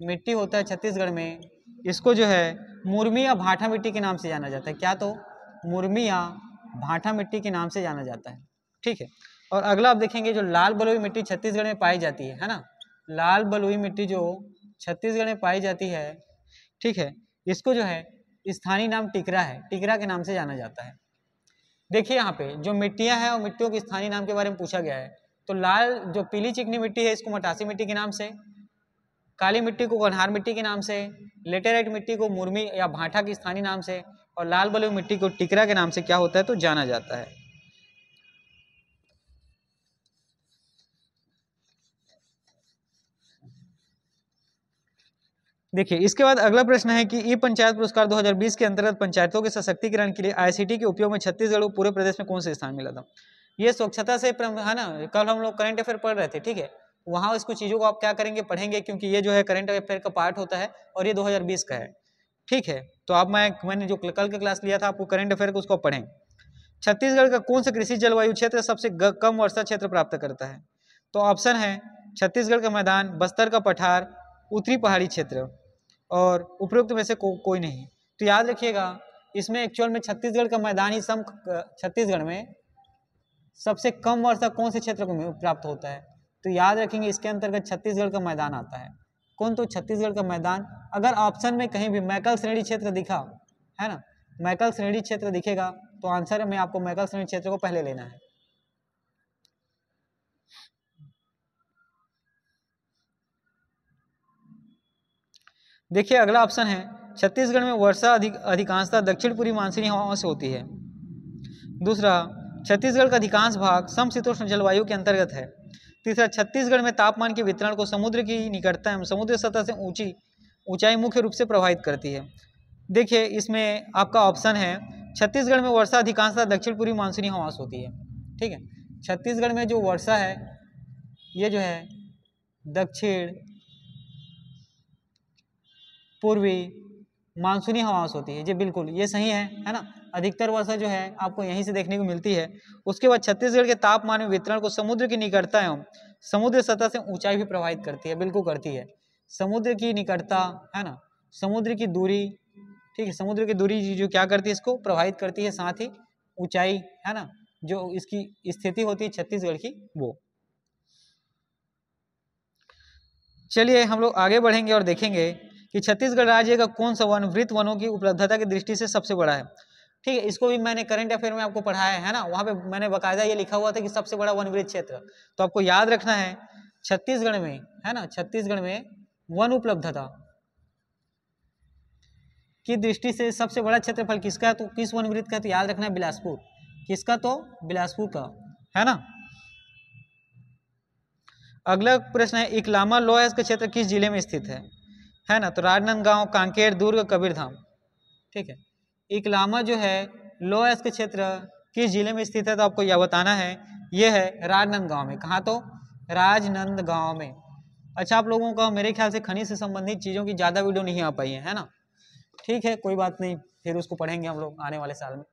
मिट्टी होता है छत्तीसगढ़ में, इसको जो है मुरमी या भाठा मिट्टी के नाम से जाना जाता है। क्या, तो मुरमी या भाठा मिट्टी के नाम से जाना जाता है। ठीक है, और अगला आप देखेंगे जो लाल बलुई मिट्टी छत्तीसगढ़ में पाई जाती है ना, लाल बलुई मिट्टी जो छत्तीसगढ़ में पाई जाती है, ठीक है, इसको जो है स्थानीय नाम टिकरा है, टिकरा के नाम से जाना जाता है। देखिए यहाँ पे जो मिट्टियां हैं और मिट्टियों के स्थानीय नाम के बारे में पूछा गया है, तो लाल जो पीली चिकनी मिट्टी है इसको मटासी मिट्टी के नाम से, काली मिट्टी को कन्हार मिट्टी के नाम से, लेटेराइट मिट्टी को मुरमी या भाठा के स्थानीय नाम से, और लाल बलुई मिट्टी को टिकरा के नाम से क्या होता है, तो जाना जाता है। देखिए इसके बाद अगला प्रश्न है कि ई पंचायत पुरस्कार 2020 के अंतर्गत पंचायतों के सशक्तिकरण के लिए आईसीटी के उपयोग में छत्तीसगढ़ को पूरे प्रदेश में कौन से स्थान मिला था। ये स्वच्छता से है ना, कल हम लोग करंट अफेयर पढ़ रहे थे। ठीक है, वहाँ इसको चीज़ों को आप क्या करेंगे, पढ़ेंगे, क्योंकि ये जो है करंट अफेयर का पार्ट होता है और ये 2020 का है। ठीक है, तो आप मैंने जो कल का क्लास लिया था आपको करंट अफेयर को, उसको पढ़ें। छत्तीसगढ़ का कौन सा कृषि जलवायु क्षेत्र सबसे कम वर्षा क्षेत्र प्राप्त करता है, तो ऑप्शन है छत्तीसगढ़ का मैदान, बस्तर का पठार, उत्तरी पहाड़ी क्षेत्र और उपरोक्त में से कोई नहीं। तो याद रखिएगा इसमें एक्चुअल में छत्तीसगढ़ का मैदान ही छत्तीसगढ़ में सबसे कम वर्षा कौन से क्षेत्र को प्राप्त होता है, तो याद रखेंगे इसके अंतर्गत छत्तीसगढ़ का मैदान आता है। कौन, तो छत्तीसगढ़ का मैदान। अगर ऑप्शन में कहीं भी मैकल श्रेणी क्षेत्र दिखा है ना, मैकल श्रेणी क्षेत्र दिखेगा तो आंसर में आपको मैकल श्रेणी क्षेत्र को पहले लेना है। देखिए अगला ऑप्शन है छत्तीसगढ़ में वर्षा अधिकांशतः दक्षिण पूर्वी मानसूनी हवाओं से होती है। दूसरा, छत्तीसगढ़ का अधिकांश भाग समशीतोष्ण जलवायु के अंतर्गत है। तीसरा, छत्तीसगढ़ में तापमान के वितरण को समुद्र की निकटता एवं समुद्र सतह से ऊंचाई मुख्य रूप से प्रभावित करती है। देखिए इसमें आपका ऑप्शन है छत्तीसगढ़ में वर्षा अधिकांशतः दक्षिण पूर्वी मानसूनी हवाओं से होती है। ठीक है, छत्तीसगढ़ में जो वर्षा है ये जो है दक्षिण पूर्वी मानसूनी हवाओं से होती है। जी बिल्कुल, ये सही है ना। अधिकतर वर्षा जो है आपको यहीं से देखने को मिलती है। उसके बाद छत्तीसगढ़ के तापमान में वितरण को समुद्र की निकटता एवं समुद्र सतह से ऊंचाई भी प्रभावित करती है। बिल्कुल करती है, समुद्र की निकटता है ना, समुद्र की दूरी, ठीक है, समुद्र की दूरी जो क्या करती है इसको प्रभावित करती है, साथ ही ऊंचाई है ना, जो इसकी स्थिति होती है छत्तीसगढ़ की वो। चलिए हम लोग आगे बढ़ेंगे और देखेंगे कि छत्तीसगढ़ राज्य का कौन सा वन वृत्त वनों की उपलब्धता की दृष्टि से सबसे बड़ा है। ठीक है, इसको भी मैंने करंट अफेयर में आपको पढ़ाया है ना, वहाँ पे मैंने बकायदा ये लिखा हुआ था कि सबसे बड़ा वन वृत्त क्षेत्र। तो आपको याद रखना है छत्तीसगढ़ में है ना, छत्तीसगढ़ में वन उपलब्धता की दृष्टि से सबसे बड़ा क्षेत्रफल किसका है, तो किस वन वृत्त का, तो याद रखना है बिलासपुर। किसका, तो बिलासपुर का है ना। अगला प्रश्न है इकलामा लोह का क्षेत्र किस जिले में स्थित है ना, तो राजनांदगांव, कांकेर, दुर्ग, कबीरधाम। ठीक है, इकलामा जो है लोह के क्षेत्र किस जिले में स्थित है, तो आपको यह बताना है ये है राजनांदगांव में। कहाँ, तो राजनांदगांव में। अच्छा, आप लोगों का मेरे ख्याल से खनिज से संबंधित चीज़ों की ज़्यादा वीडियो नहीं आ पाई है ना। ठीक है, कोई बात नहीं, फिर उसको पढ़ेंगे हम लोग आने वाले साल में।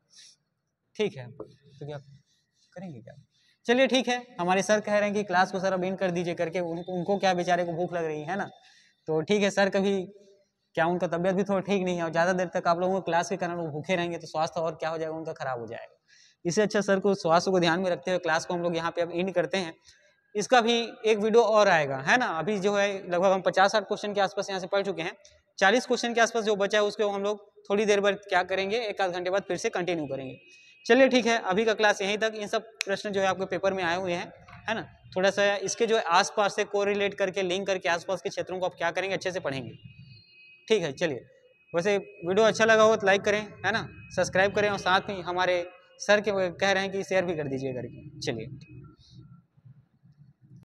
ठीक है, तो क्या करेंगे क्या, चलिए ठीक है। हमारे सर कह रहे हैं कि क्लास को सर अब इन कर दीजिए करके, उनको क्या बेचारे को भूख लग रही है ना। तो ठीक है सर, कभी क्या उनका तबियत भी थोड़ा ठीक नहीं है और ज़्यादा देर तक आप लोगों को क्लास के कारण वो भूखे रहेंगे तो स्वास्थ्य और क्या हो जाएगा, उनका खराब हो जाएगा। इससे अच्छा सर को स्वास्थ्य को ध्यान में रखते हुए क्लास को हम लोग यहाँ पे अब एंड करते हैं। इसका भी एक वीडियो और आएगा, है ना। अभी जो है लगभग हम 50-60 क्वेश्चन के आसपास यहाँ से पढ़ चुके हैं। 40 क्वेश्चन के आसपास जो बचा है उसको हम लोग थोड़ी देर बाद क्या करेंगे, 1-आध घंटे बाद फिर से कंटिन्यू करेंगे। चलिए ठीक है, अभी का क्लास यहीं तक। इन सब प्रश्न जो है आपके पेपर में आए हुए हैं, है ना। थोड़ा सा इसके जो है आसपास से कोरिलेट करके, लिंक करके आसपास के क्षेत्रों को आप क्या करेंगे, अच्छे से पढ़ेंगे। ठीक है, चलिए। वैसे वीडियो अच्छा लगा हो तो लाइक करें, है ना, सब्सक्राइब करें और साथ में हमारे सर के कह रहे हैं कि शेयर भी कर दीजिए करके। चलिए।